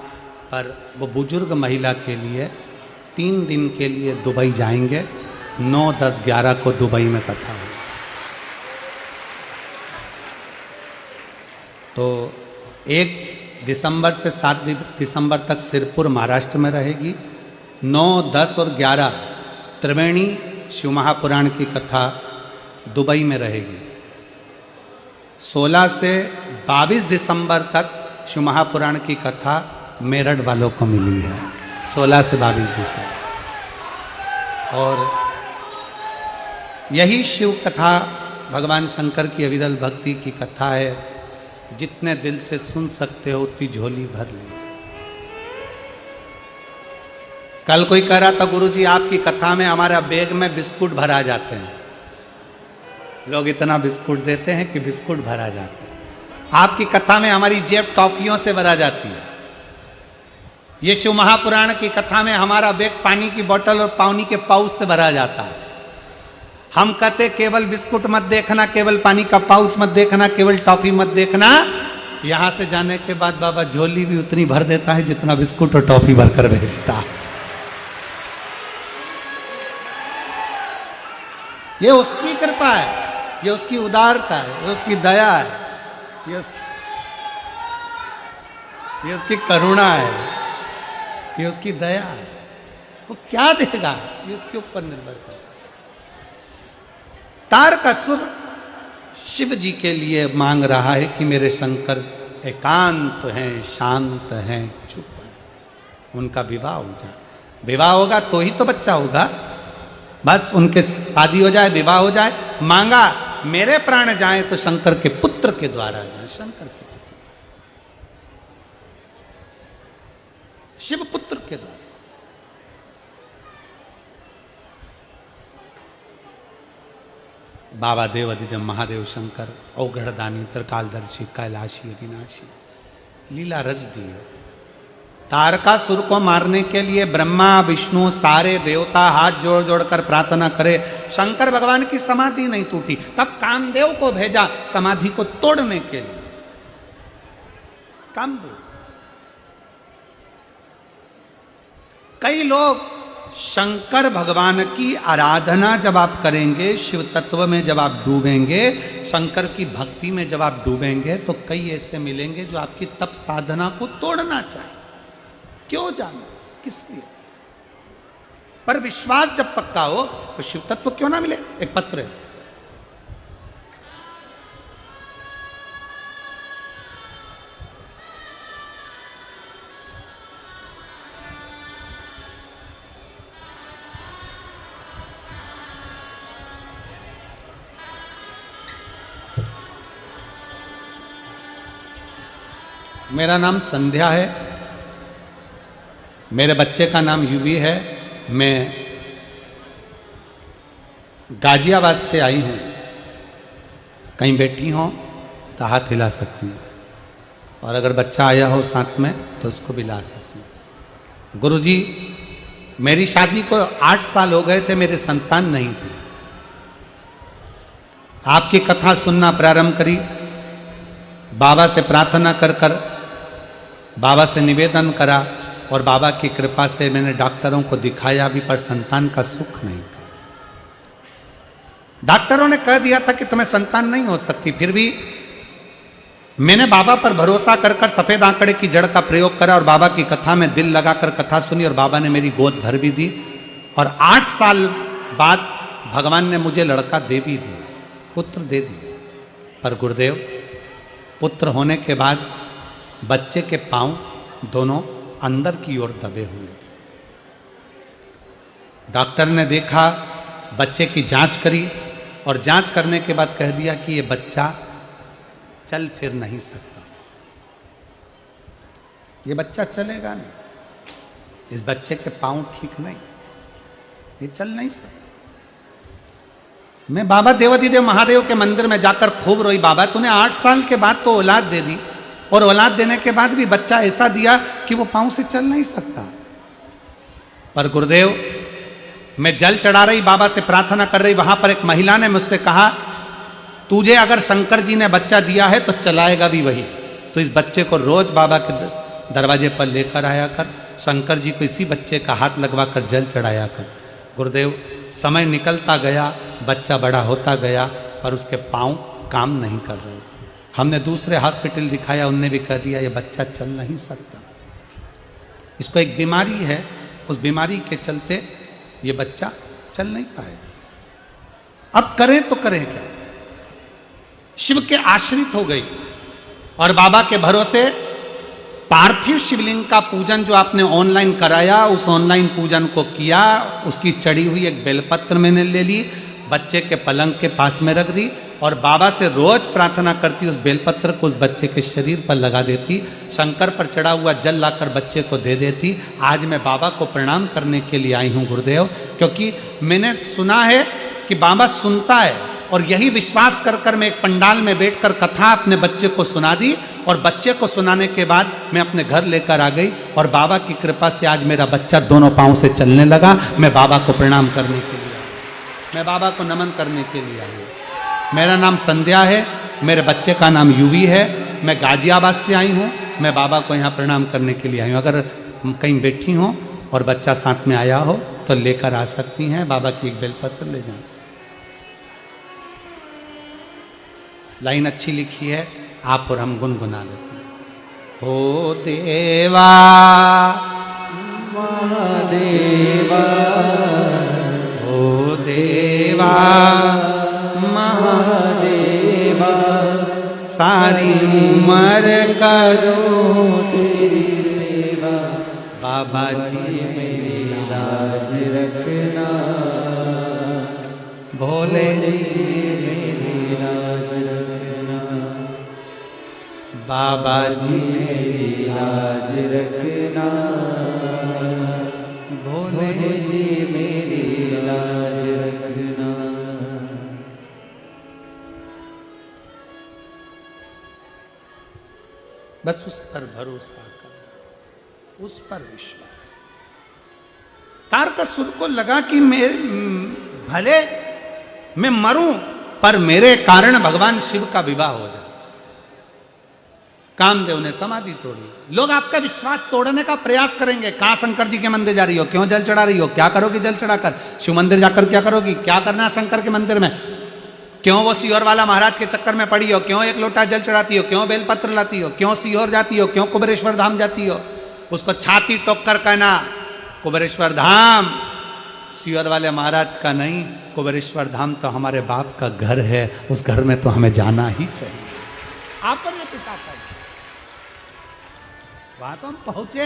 पर वो बुजुर्ग महिला के लिए 3 दिन के लिए दुबई जाएंगे। 9, 10, 11 को दुबई में कथा है। तो 1 दिसंबर से 7 दिसंबर तक सिरपुर महाराष्ट्र में रहेगी। 9, 10 और 11 त्रिवेणी शिव महापुराण की कथा दुबई में रहेगी। 16 से 22 दिसंबर तक शिव महापुराण की कथा मेरठ वालों को मिली है। 16 से 22 दिसंबर। और यही शिव कथा भगवान शंकर की अविरल भक्ति की कथा है। जितने दिल से सुन सकते हो उतनी झोली भर लीजिए। कल कोई कह रहा था, गुरुजी आपकी कथा में हमारा बैग में बिस्कुट भरा जाते हैं। लोग इतना बिस्कुट देते हैं कि बिस्कुट भरा जाते हैं। आपकी कथा में हमारी जेब टॉफियों से भरा जाती है। ये शिव महापुराण की कथा में हमारा बैग पानी की बोतल और पानी के पाउच से भरा जाता है। हम कहते केवल बिस्कुट मत देखना, केवल पानी का पाउच मत देखना, केवल टॉफी मत देखना। यहां से जाने के बाद बाबा झोली भी उतनी भर देता है जितना बिस्कुट और टॉफी भरकर भेजता है। ये उसकी कृपा है, ये उसकी उदारता है, ये उसकी दया है, ये उसकी करुणा है, ये उसकी दया है। वो क्या देगा ये उसके ऊपर निर्भर करता है। तारकासुर शिव जी के लिए मांग रहा है कि मेरे शंकर एकांत हैं, शांत हैं, चुप हैं, उनका विवाह हो जाए। विवाह होगा तो ही तो बच्चा होगा। बस उनके शादी हो जाए, विवाह हो जाए। मांगा मेरे प्राण जाए तो शंकर के पुत्र के द्वारा जाए। शंकर के पुत्र, शिव पुत्र के द्वारा। बाबा देव अधिदेव महादेव शंकर औघड़दानी त्रिकालदर्शी कैलाशी अविनाशी लीला रच दी है। तारकासुर को मारने के लिए ब्रह्मा विष्णु सारे देवता हाथ जोड़ जोड़कर प्रार्थना करे। शंकर भगवान की समाधि नहीं टूटी, तब कामदेव को भेजा समाधि को तोड़ने के लिए। कामदेव, कई लोग शंकर भगवान की आराधना जब आप करेंगे, शिव तत्व में जब आप डूबेंगे, शंकर की भक्ति में जब आप डूबेंगे, तो कई ऐसे मिलेंगे जो आपकी तप साधना को तोड़ना चाहे। क्यों जाना, किस लिए? पर विश्वास जब पक्का हो तो शिव तत्व क्यों ना मिले। एक पत्र है, मेरा नाम संध्या है, मेरे बच्चे का नाम युवी है। मैं गाजियाबाद से आई हूँ। कहीं बैठी हो तो हाथ हिला सकती हूँ, और अगर बच्चा आया हो साथ में तो उसको भी ला सकती हूँ। गुरुजी, मेरी शादी को 8 साल हो गए थे, मेरे संतान नहीं थे। आपकी कथा सुनना प्रारंभ करी, बाबा से प्रार्थना कर कर बाबा से निवेदन करा और बाबा की कृपा से मैंने डॉक्टरों को दिखाया भी, पर संतान का सुख नहीं था। डॉक्टरों ने कह दिया था कि तुम्हें संतान नहीं हो सकती, फिर भी मैंने बाबा पर भरोसा कर कर सफेद आंकड़े की जड़ का प्रयोग करा और बाबा की कथा में दिल लगाकर कथा सुनी और बाबा ने मेरी गोद भर भी दी और 8 साल बाद भगवान ने मुझे लड़का दे भी दिया, पुत्र दे दिया। पर गुरुदेव, पुत्र होने के बाद बच्चे के पांव दोनों अंदर की ओर दबे हुए थे। डॉक्टर ने देखा, बच्चे की जांच करी और जांच करने के बाद कह दिया कि ये बच्चा चल फिर नहीं सकता, ये बच्चा चलेगा नहीं, इस बच्चे के पांव ठीक नहीं, ये चल नहीं सकता। मैं बाबा देवाधिदेव महादेव के मंदिर में जाकर खूब रोई, बाबा तूने 8 साल के बाद तो औलाद दे दी और औलाद देने के बाद भी बच्चा ऐसा दिया कि वो पांव से चल नहीं सकता। पर गुरुदेव, मैं जल चढ़ा रही, बाबा से प्रार्थना कर रही, वहां पर एक महिला ने मुझसे कहा, तुझे अगर शंकर जी ने बच्चा दिया है तो चलाएगा भी वही, तो इस बच्चे को रोज बाबा के दरवाजे पर लेकर आया कर, शंकर जी को इसी बच्चे का हाथ लगवा कर जल चढ़ाया कर। गुरुदेव, समय निकलता गया, बच्चा बड़ा होता गया, पर उसके पांव काम नहीं कर रहे थे। हमने दूसरे हॉस्पिटल दिखाया, उनने भी कह दिया ये बच्चा चल नहीं सकता, इसको एक बीमारी है, उस बीमारी के चलते ये बच्चा चल नहीं पाएगा। अब करें तो करें क्या? शिव के आश्रित हो गई और बाबा के भरोसे पार्थिव शिवलिंग का पूजन जो आपने ऑनलाइन कराया, उस ऑनलाइन पूजन को किया, उसकी चढ़ी हुई एक बेलपत्र मैंने ले ली, बच्चे के पलंग के पास में रख दी और बाबा से रोज प्रार्थना करती, उस बेलपत्र को उस बच्चे के शरीर पर लगा देती, शंकर पर चढ़ा हुआ जल लाकर बच्चे को दे देती। आज मैं बाबा को प्रणाम करने के लिए आई हूँ गुरुदेव, क्योंकि मैंने सुना है कि बाबा सुनता है और यही विश्वास कर कर मैं एक पंडाल में बैठकर कथा अपने बच्चे को सुना दी और बच्चे को सुनाने के बाद मैं अपने घर लेकर आ गई और बाबा की कृपा से आज मेरा बच्चा दोनों पांव से चलने लगा। मैं बाबा को प्रणाम करने के लिए, मैं बाबा को नमन करने के लिए आई हूँ। मेरा नाम संध्या है, मेरे बच्चे का नाम यूवी है, मैं गाजियाबाद से आई हूँ, मैं बाबा को यहाँ प्रणाम करने के लिए आई हूँ। अगर कहीं बैठी हो और बच्चा साथ में आया हो तो लेकर आ सकती हैं, बाबा की एक बेलपत्र ले जाएं। लाइन अच्छी लिखी है, आप और हम गुनगुना लेते हैं। ओ देवा महादेवा, ओ देवा महादेवा, सारी उम्र करो तेरी सेवा, बाबा जी मेरी लाज रखना, भोले जी मेरी लाज रखना, बाबा जी मेरी लाज रखना, भोले जी मेरी लाज रखना। बस उस पर भरोसा कर, उस पर विश्वास। तारकासुर को लगा कि भले मैं मरूं पर मेरे कारण भगवान शिव का विवाह हो जाए। कामदेव ने समाधि तोड़ी। लोग आपका विश्वास तोड़ने का प्रयास करेंगे, कहां शंकर जी के मंदिर जा रही हो, क्यों जल चढ़ा रही हो, क्या करोगी जल चढ़ाकर, शिव मंदिर जाकर क्या करोगी, क्या करना है शंकर के मंदिर में, क्यों वो सीहोर वाला महाराज के चक्कर में पड़ी हो, क्यों एक लोटा जल चढ़ाती हो, क्यों बेलपत्र लाती हो, क्यों सीहोर जाती हो, क्यों कुबेरेश्वर धाम जाती हो। उसको छाती टोक कर कहना, कुबेरेश्वर धाम सीहोर वाले महाराज का नहीं, कुबेरेश्वर धाम तो हमारे बाप का घर है, उस घर में तो हमें जाना ही चाहिए। आप पर पिता का वहां तो हम पहुंचे।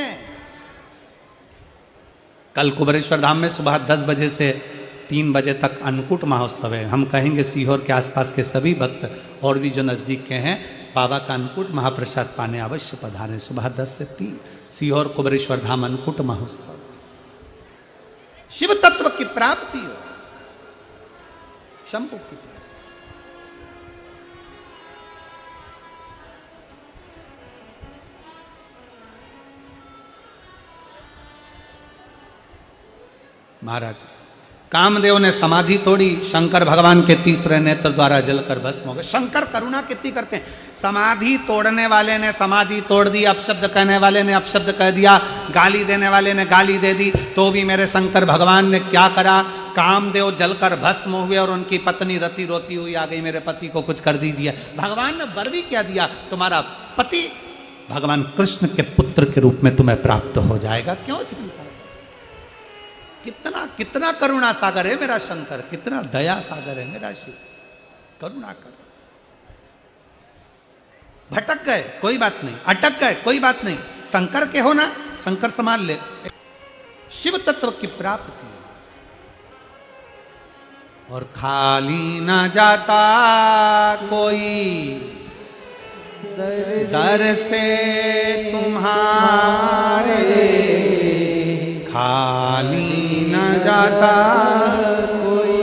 कल कुबेरेश्वर धाम में सुबह 10 बजे से 3 बजे तक अन्नकूट महोत्सव है। हम कहेंगे सीहोर के आसपास के सभी भक्त और भी जो नजदीक के हैं, बाबा का अन्नकूट महाप्रसाद पाने अवश्य पधारें। सुबह 10 से 3 सीहोर कुबेरेश्वर धाम अन्नकूट महोत्सव। शिव तत्व की प्राप्ति हो, शंभु की प्राप्ति। महाराज कामदेव ने समाधि तोड़ी, शंकर भगवान के तीसरे नेत्र द्वारा जलकर भस्म हो गए। शंकर करुणा कितनी करते हैं। समाधि तोड़ने वाले ने समाधि तोड़ दी, अपशब्द कहने वाले ने अपशब्द कह दिया, गाली देने वाले ने गाली दे दी, तो भी मेरे शंकर भगवान ने क्या करा, कामदेव जलकर भस्म हुए और उनकी पत्नी रति रोती हुई आ गई, मेरे पति को कुछ कर दीजिए। भगवान ने वर भी क्या दिया, तुम्हारा पति भगवान कृष्ण के पुत्र के रूप में तुम्हें प्राप्त हो जाएगा। क्यों चिंता? कितना कितना करुणा सागर है मेरा शंकर, कितना दया सागर है मेरा शिव। करुणा कर। भटक गए कोई बात नहीं, अटक गए कोई बात नहीं, शंकर के हो ना, शंकर संभाल ले। शिव तत्व की प्राप्ति और खाली ना जाता कोई दर से तुम्हारे, खाली न जाता कोई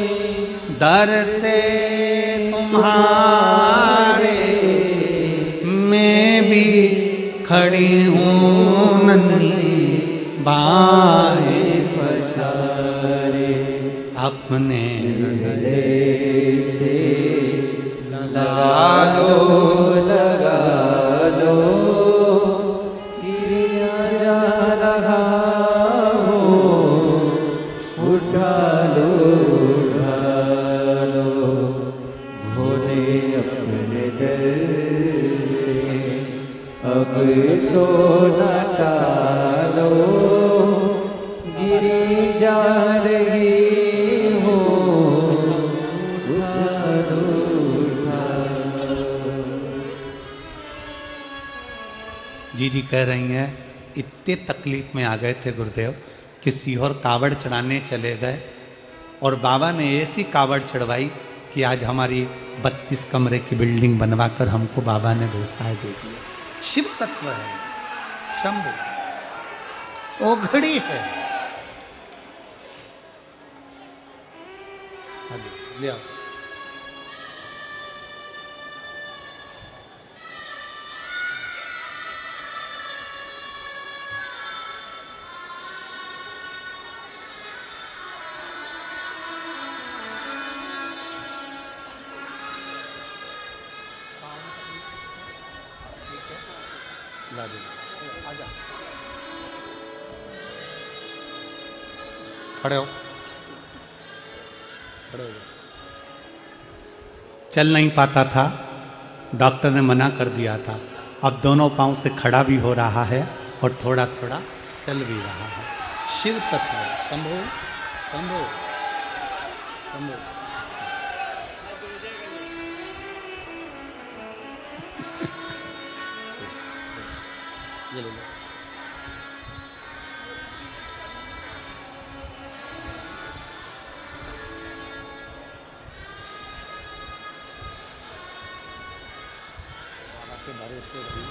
दर से तुम्हारे, मैं भी खड़ी हूँ नन्ही बाहें पसारे, अपने हृदय से लगा लो गिरिया जा रहा हो, उठा लो भोले अपने दर से, अब तो न टालो गिरी जा रही हो, जी जी कह रही हैं इतने तकलीफ में आ गए थे गुरुदेव कि सीहोर कावड़ चढ़ाने चले गए और बाबा ने ऐसी कावड़ चढ़वाई कि आज हमारी 32 कमरे की बिल्डिंग बनवाकर हमको बाबा ने व्यवसाय दे दिया। शिव तत्व है, शंभु ओघड़ी है। ले आओ। खड़े हो, खड़े हो। चल नहीं पाता था, डॉक्टर ने मना कर दिया था, अब दोनों पांव से खड़ा भी हो रहा है और थोड़ा थोड़ा चल भी रहा है। शिव तत्व शंभो शंभो शंभो। ये ले लो। के बारे से रही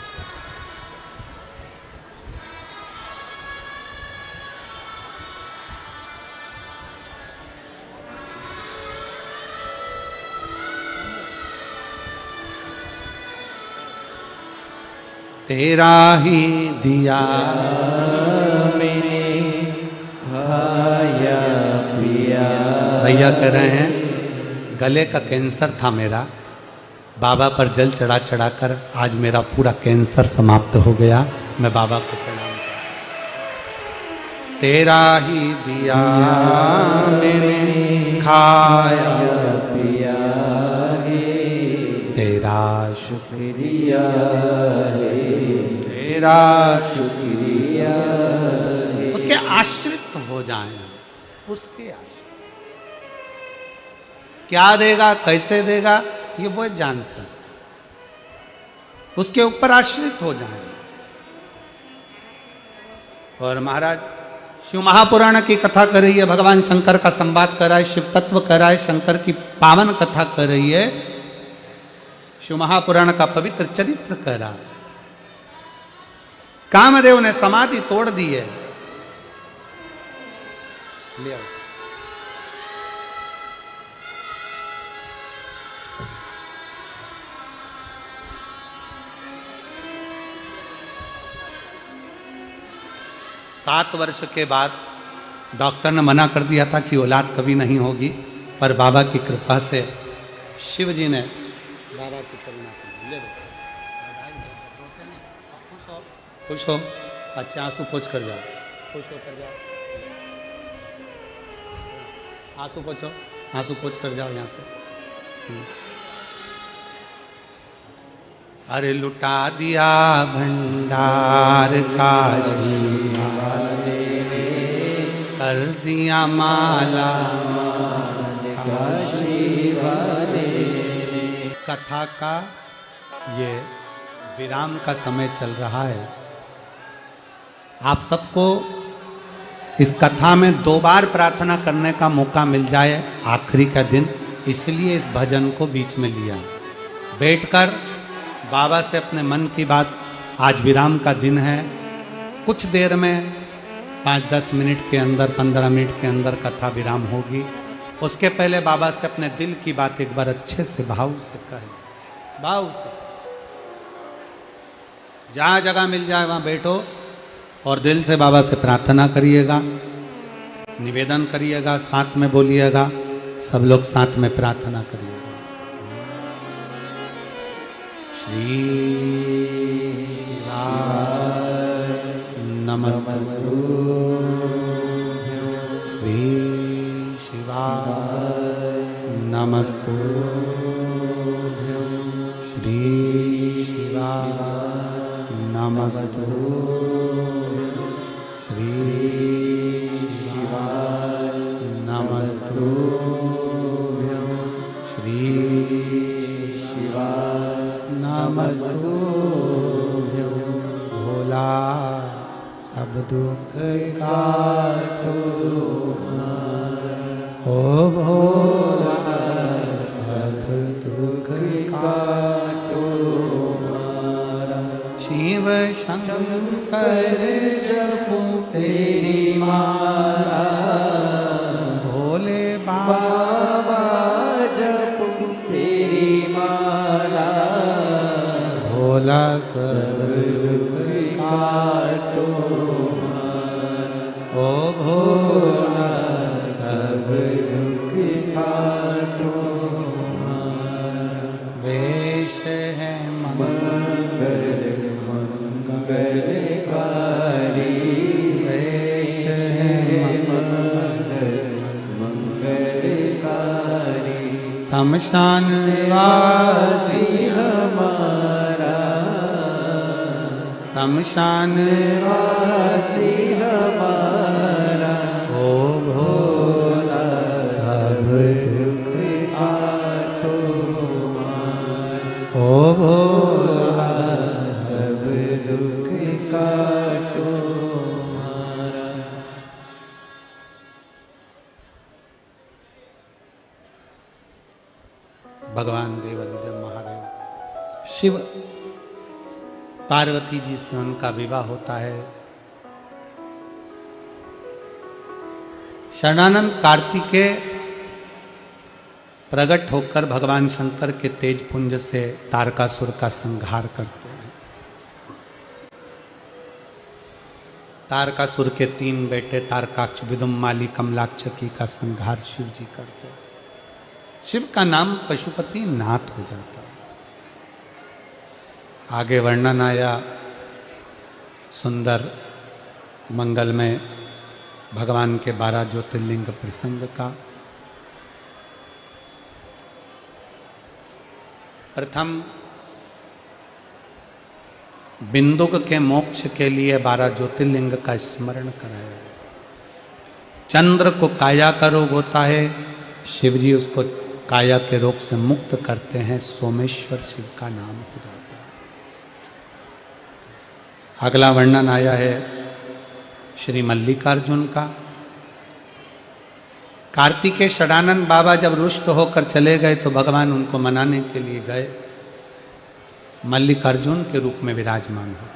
तेरा ही दिया मैंने खाया पिया। भैया कह रहे हैं गले का कैंसर था मेरा, बाबा पर जल चढ़ा चढ़ा कर आज मेरा पूरा कैंसर समाप्त हो गया। मैं बाबा को प्रणाम करता। तेरा ही दिया मैंने खाया पिया है, तेरा शुक्रिया है, तेरा शुक्रिया है। उसके आश्रित हो जाएं, उसके आश्रित। क्या देगा कैसे देगा ये वो जान सकते, उसके ऊपर आश्रित हो जाए। और महाराज शिव महापुराण की कथा कर रही है, भगवान शंकर का संवाद कर रहा है, शिव तत्व कर रहा है, शंकर की पावन कथा कर रही है, शिव महापुराण का पवित्र चरित्र कर रहा है। कामदेव ने समाधि तोड़ दी है। ले आओ। सात वर्ष के बाद डॉक्टर ने मना कर दिया था कि औलाद कभी नहीं होगी, पर बाबा की कृपा से शिव जी ने बाबा की करुणा से ले लो। खुश हो, खुश हो, अच्छे आंसू पोंछ कर जाओ, खुश होकर जाओ, आंसू पोंछो, आंसू पोंछ कर जाओ यहाँ से। अरे लुटा दिया भंडार काशी वाले, कर दिया माला काशी वाले। कथा का ये विराम का समय चल रहा है। आप सबको इस कथा में 2 बार प्रार्थना करने का मौका मिल जाए आखिरी का दिन, इसलिए इस भजन को बीच में लिया। बैठकर बाबा से अपने मन की बात, आज विराम का दिन है, कुछ देर में 5-10 मिनट के अंदर, 15 मिनट के अंदर कथा विराम होगी। उसके पहले बाबा से अपने दिल की बात एक बार अच्छे से भाव से कहें, भाव से। जहाँ जगह मिल जाए वहाँ बैठो और दिल से बाबा से प्रार्थना करिएगा, निवेदन करिएगा, साथ में बोलिएगा, सब लोग साथ में प्रार्थना करिएगा। श्री नमस्तु श्री शिवाय नमस्तु श्री शिवाय नमस्तु श्री शिवाय नमस्तु श्री शिवाय नमस्तु। भोला सब दुख काटो, ओ भोला सब दुख काटो। शिव शंकर जपो तेरी माला, भोले बाबा जपो तेरी माला। भोला सब दुख काटो, ओ भोला सब दुख काटो। वेश है मंगल मंगलकारी, वेश है मंगल मंगलकारी। शमशान वासी हमारा, शमशान वासी हमारा। ओ भोला सब दुख काटो, ओ भोला सब दुख काटो। भगवान देवादिदेव महादेव शिव पार्वती जी से उनका विवाह होता है। शरणानंद कार्तिकेय प्रकट होकर भगवान शंकर के तेज पुंज से तारकासुर का संहार करते हैं। तारकासुर के 3 बेटे तारकाक्ष, विदुम्माली, कमलाक्षकी का संहार शिव जी करते हैं। शिव का नाम पशुपति नाथ हो जाता है। आगे वर्णन आया सुंदर मंगल में भगवान के 12 ज्योतिर्लिंग प्रसंग का। प्रथम बिंदुक के मोक्ष के लिए 12 ज्योतिर्लिंग का स्मरण कराया। चंद्र को काया का रोग होता है, शिव जी उसको काया के रोग से मुक्त करते हैं, सोमेश्वर शिव का नाम हो जाता है। अगला वर्णन आया है श्री मल्लिकार्जुन का। कार्तिकेय षडानंद बाबा जब रुष्ट होकर चले गए तो भगवान उनको मनाने के लिए गए, मल्लिकार्जुन के रूप में विराजमान हो।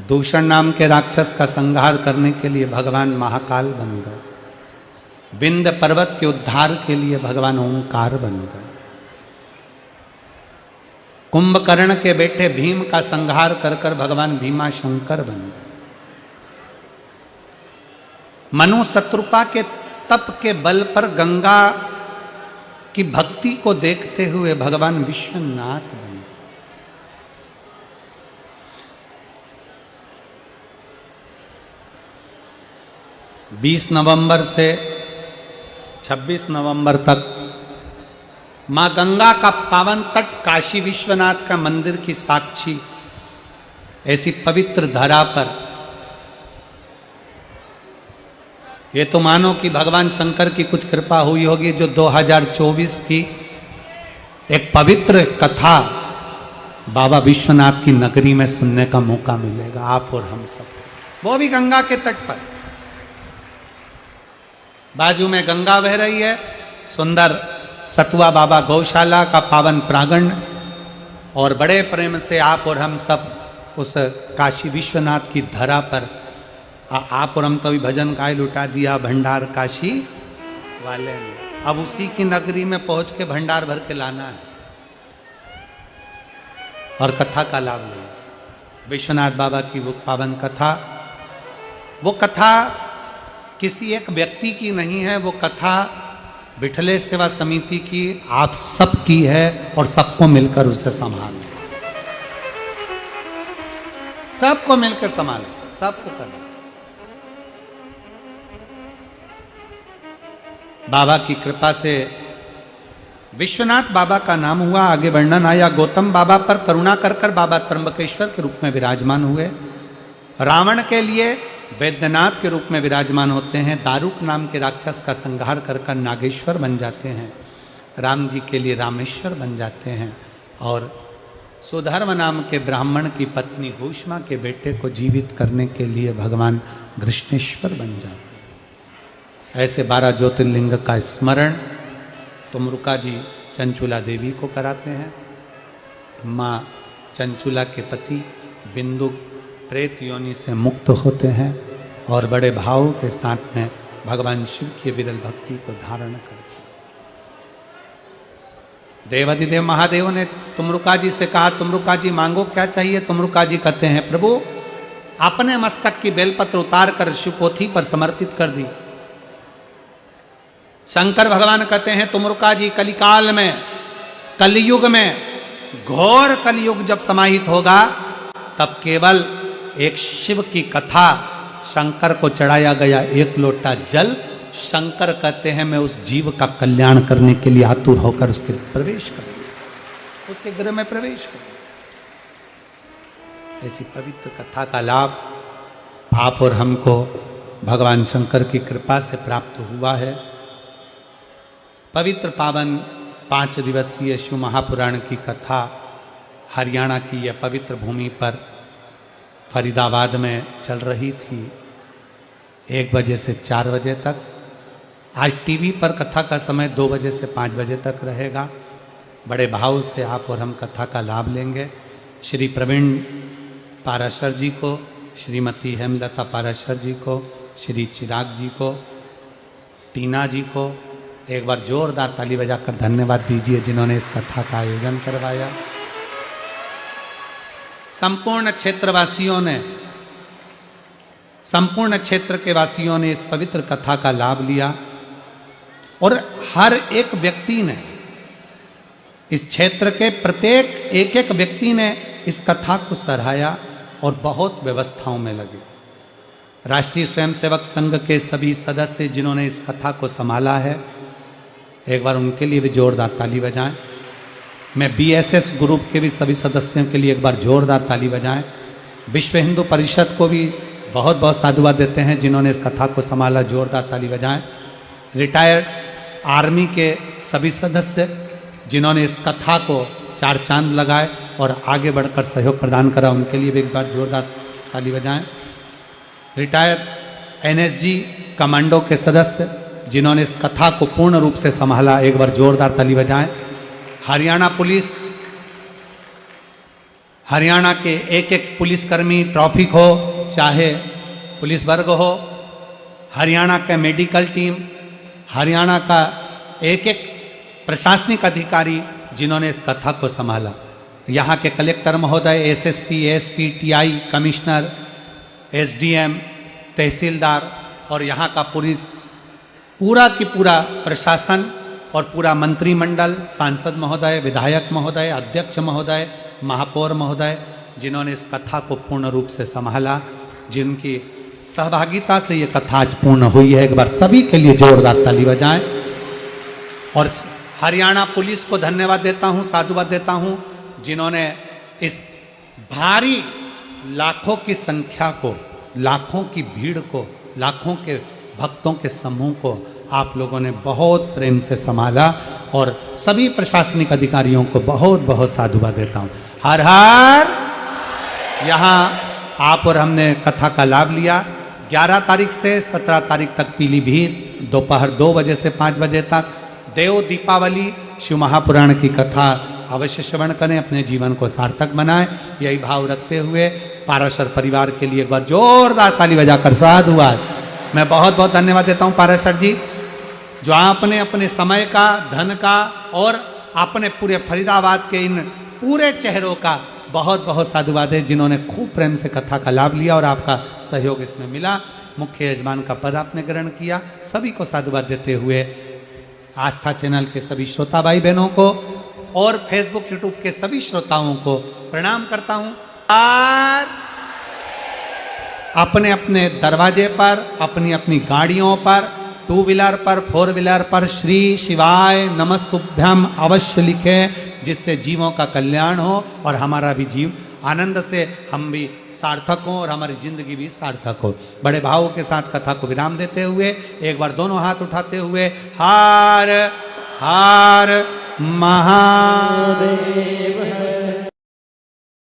दूषण नाम के राक्षस का संहार करने के लिए भगवान महाकाल बन गए। विंध्य पर्वत के उद्धार के लिए भगवान ओंकार बन गए। कुंभकर्ण के बेटे भीम का संहार कर कर भगवान भीमा शंकर बन गए। मनु शत्रुपा के तप के बल पर गंगा की भक्ति को देखते हुए भगवान विश्वनाथ बने। 20 नवंबर से 26 नवंबर तक मां गंगा का पावन तट काशी विश्वनाथ का मंदिर की साक्षी ऐसी पवित्र धरा पर ये तो मानो कि भगवान शंकर की कुछ कृपा हुई होगी जो 2024 की एक पवित्र कथा बाबा विश्वनाथ की नगरी में सुनने का मौका मिलेगा आप और हम सब, वो भी गंगा के तट पर। बाजू में गंगा बह रही है, सुंदर सतुआ बाबा गौशाला का पावन प्रांगण, और बड़े प्रेम से आप और हम सब उस काशी विश्वनाथ की धरा पर आप और हम तो अभी भजन गाय लुटा दिया भंडार काशी वाले ने, अब उसी की नगरी में पहुंच के भंडार भर के लाना है और कथा का लाभ लेना। विश्वनाथ बाबा की वो पावन कथा, वो कथा किसी एक व्यक्ति की नहीं है, वो कथा विठले सेवा समिति की आप सब की है और सबको मिलकर उसे संभालें, सबको मिलकर संभालें, सबको करना। बाबा की कृपा से विश्वनाथ बाबा का नाम हुआ, आगे वर्णन आया। गौतम बाबा पर करुणा कर कर बाबा त्र्यंबकेश्वर के रूप में विराजमान हुए। रावण के लिए वैद्यनाथ के रूप में विराजमान होते हैं। दारुक नाम के राक्षस का संहार कर कर नागेश्वर बन जाते हैं। राम जी के लिए रामेश्वर बन जाते हैं और सुधर्म नाम के ब्राह्मण की पत्नी भूष्मा के बेटे को जीवित करने के लिए भगवान कृष्णेश्वर बन जाते हैं। ऐसे 12 ज्योतिर्लिंग का स्मरण तुमरुका जी चंचुला देवी को कराते हैं। माँ चंचुला के पति बिंदु प्रेत योनि से मुक्त होते हैं और बड़े भाव के साथ में भगवान शिव की विरल भक्ति को धारण करते हैं। देवाधिदेव महादेव ने तुमरुका जी से कहा, तुमरुका जी मांगो क्या चाहिए? तुमरुका जी कहते हैं, प्रभु अपने मस्तक की बेलपत्र उतार कर शिवपोथी पर समर्पित कर दी। शंकर भगवान कहते हैं, तुमरुका जी कलिकाल में, कलयुग में, घोर कलयुग जब समाहित होगा तब केवल एक शिव की कथा, शंकर को चढ़ाया गया एक लोटा जल, शंकर कहते हैं मैं उस जीव का कल्याण करने के लिए आतुर होकर उसके प्रवेश करूंगा, उसके गृह में प्रवेश करूंगा। ऐसी पवित्र कथा का लाभ आप और हमको भगवान शंकर की कृपा से प्राप्त हुआ है। पवित्र पावन 5 दिवसीय शिव महापुराण की कथा हरियाणा की यह पवित्र भूमि पर फरीदाबाद में चल रही थी 1 बजे से 4 बजे तक। आज टीवी पर कथा का समय 2 बजे से 5 बजे तक रहेगा। बड़े भाव से आप और हम कथा का लाभ लेंगे। श्री प्रवीण पाराशर जी को, श्रीमती हेमलता पाराशर जी को, श्री चिराग जी को, टीना जी को एक बार जोरदार ताली बजाकर धन्यवाद दीजिए जिन्होंने इस कथा का आयोजन करवाया। संपूर्ण क्षेत्रवासियों ने, संपूर्ण क्षेत्र के वासियों ने इस पवित्र कथा का लाभ लिया और हर एक व्यक्ति ने, इस क्षेत्र के प्रत्येक एक व्यक्ति ने इस कथा को सराहाया और बहुत व्यवस्थाओं में लगे। राष्ट्रीय स्वयंसेवक संघ के सभी सदस्य जिन्होंने इस कथा को संभाला है, एक बार उनके लिए भी जोरदार ताली बजाएं। मैं BSS ग्रुप के भी सभी सदस्यों के लिए एक बार जोरदार ताली बजाएं। विश्व हिंदू परिषद को भी बहुत बहुत साधुवाद देते हैं जिन्होंने इस कथा को संभाला, जोरदार ताली बजाएं। रिटायर्ड आर्मी के सभी सदस्य जिन्होंने इस कथा को 4 चांद लगाए और आगे बढ़कर सहयोग प्रदान करा, उनके लिए भी एक बार जोरदार ताली बजाएं। रिटायर्ड NSG कमांडो के सदस्य जिन्होंने इस कथा को पूर्ण रूप से संभाला, एक बार जोरदार ताली बजाएं। हरियाणा पुलिस, हरियाणा के एक पुलिसकर्मी, ट्रैफिक हो चाहे पुलिस वर्ग हो, हरियाणा का मेडिकल टीम, हरियाणा का एक प्रशासनिक अधिकारी जिन्होंने इस कथा को संभाला। यहाँ के कलेक्टर महोदय, SSP, ASP, TI, commissioner, SDM, तहसीलदार और यहाँ का पूरा की पूरा प्रशासन और पूरा मंत्रिमंडल, सांसद महोदय, विधायक महोदय, अध्यक्ष महोदय, महापौर महोदय, जिन्होंने इस कथा को पूर्ण रूप से संभाला, जिनकी सहभागिता से ये कथा आज पूर्ण हुई है। एक बार सभी के लिए जोरदार ताली बजाएं। और हरियाणा पुलिस को धन्यवाद देता हूँ, साधुवाद देता हूँ, जिन्होंने इस भारी लाखों की संख्या को, लाखों की भीड़ को, लाखों के भक्तों के समूह को आप लोगों ने बहुत प्रेम से संभाला। और सभी प्रशासनिक अधिकारियों को बहुत बहुत साधुवाद देता हूँ। हर हर। यहाँ आप और हमने कथा का लाभ लिया। 11 तारीख से 17 तारीख तक पीलीभीत, दोपहर 2 बजे से 5 बजे तक देव दीपावली शिव महापुराण की कथा अवश्य श्रवण करें, अपने जीवन को सार्थक बनाएं। यही भाव रखते हुए पाराशर परिवार के लिए एक बार जोरदार ताली बजाकर साधुवाद। मैं बहुत बहुत धन्यवाद देता हूं पाराशर जी, जो आपने अपने समय का, धन का और अपने पूरे फरीदाबाद के इन पूरे चेहरों का बहुत बहुत साधुवाद है, जिन्होंने खूब प्रेम से कथा का लाभ लिया और आपका सहयोग इसमें मिला। मुख्य यजमान का पद आपने ग्रहण किया। सभी को साधुवाद देते हुए आस्था चैनल के सभी श्रोता भाई बहनों को और फेसबुक यूट्यूब के सभी श्रोताओं को प्रणाम करता हूं। और अपने अपने दरवाजे पर, अपनी अपनी गाड़ियों पर, 2 व्हीलर पर, 4 व्हीलर पर श्री शिवाय नमस्तुभ्यम अवश्य लिखें, जिससे जीवों का कल्याण हो और हमारा भी जीव आनंद से, हम भी सार्थक हो और हमारी जिंदगी भी सार्थक हो। बड़े भावों के साथ कथा को विराम देते हुए एक बार दोनों हाथ उठाते हुए हर हर महादेव।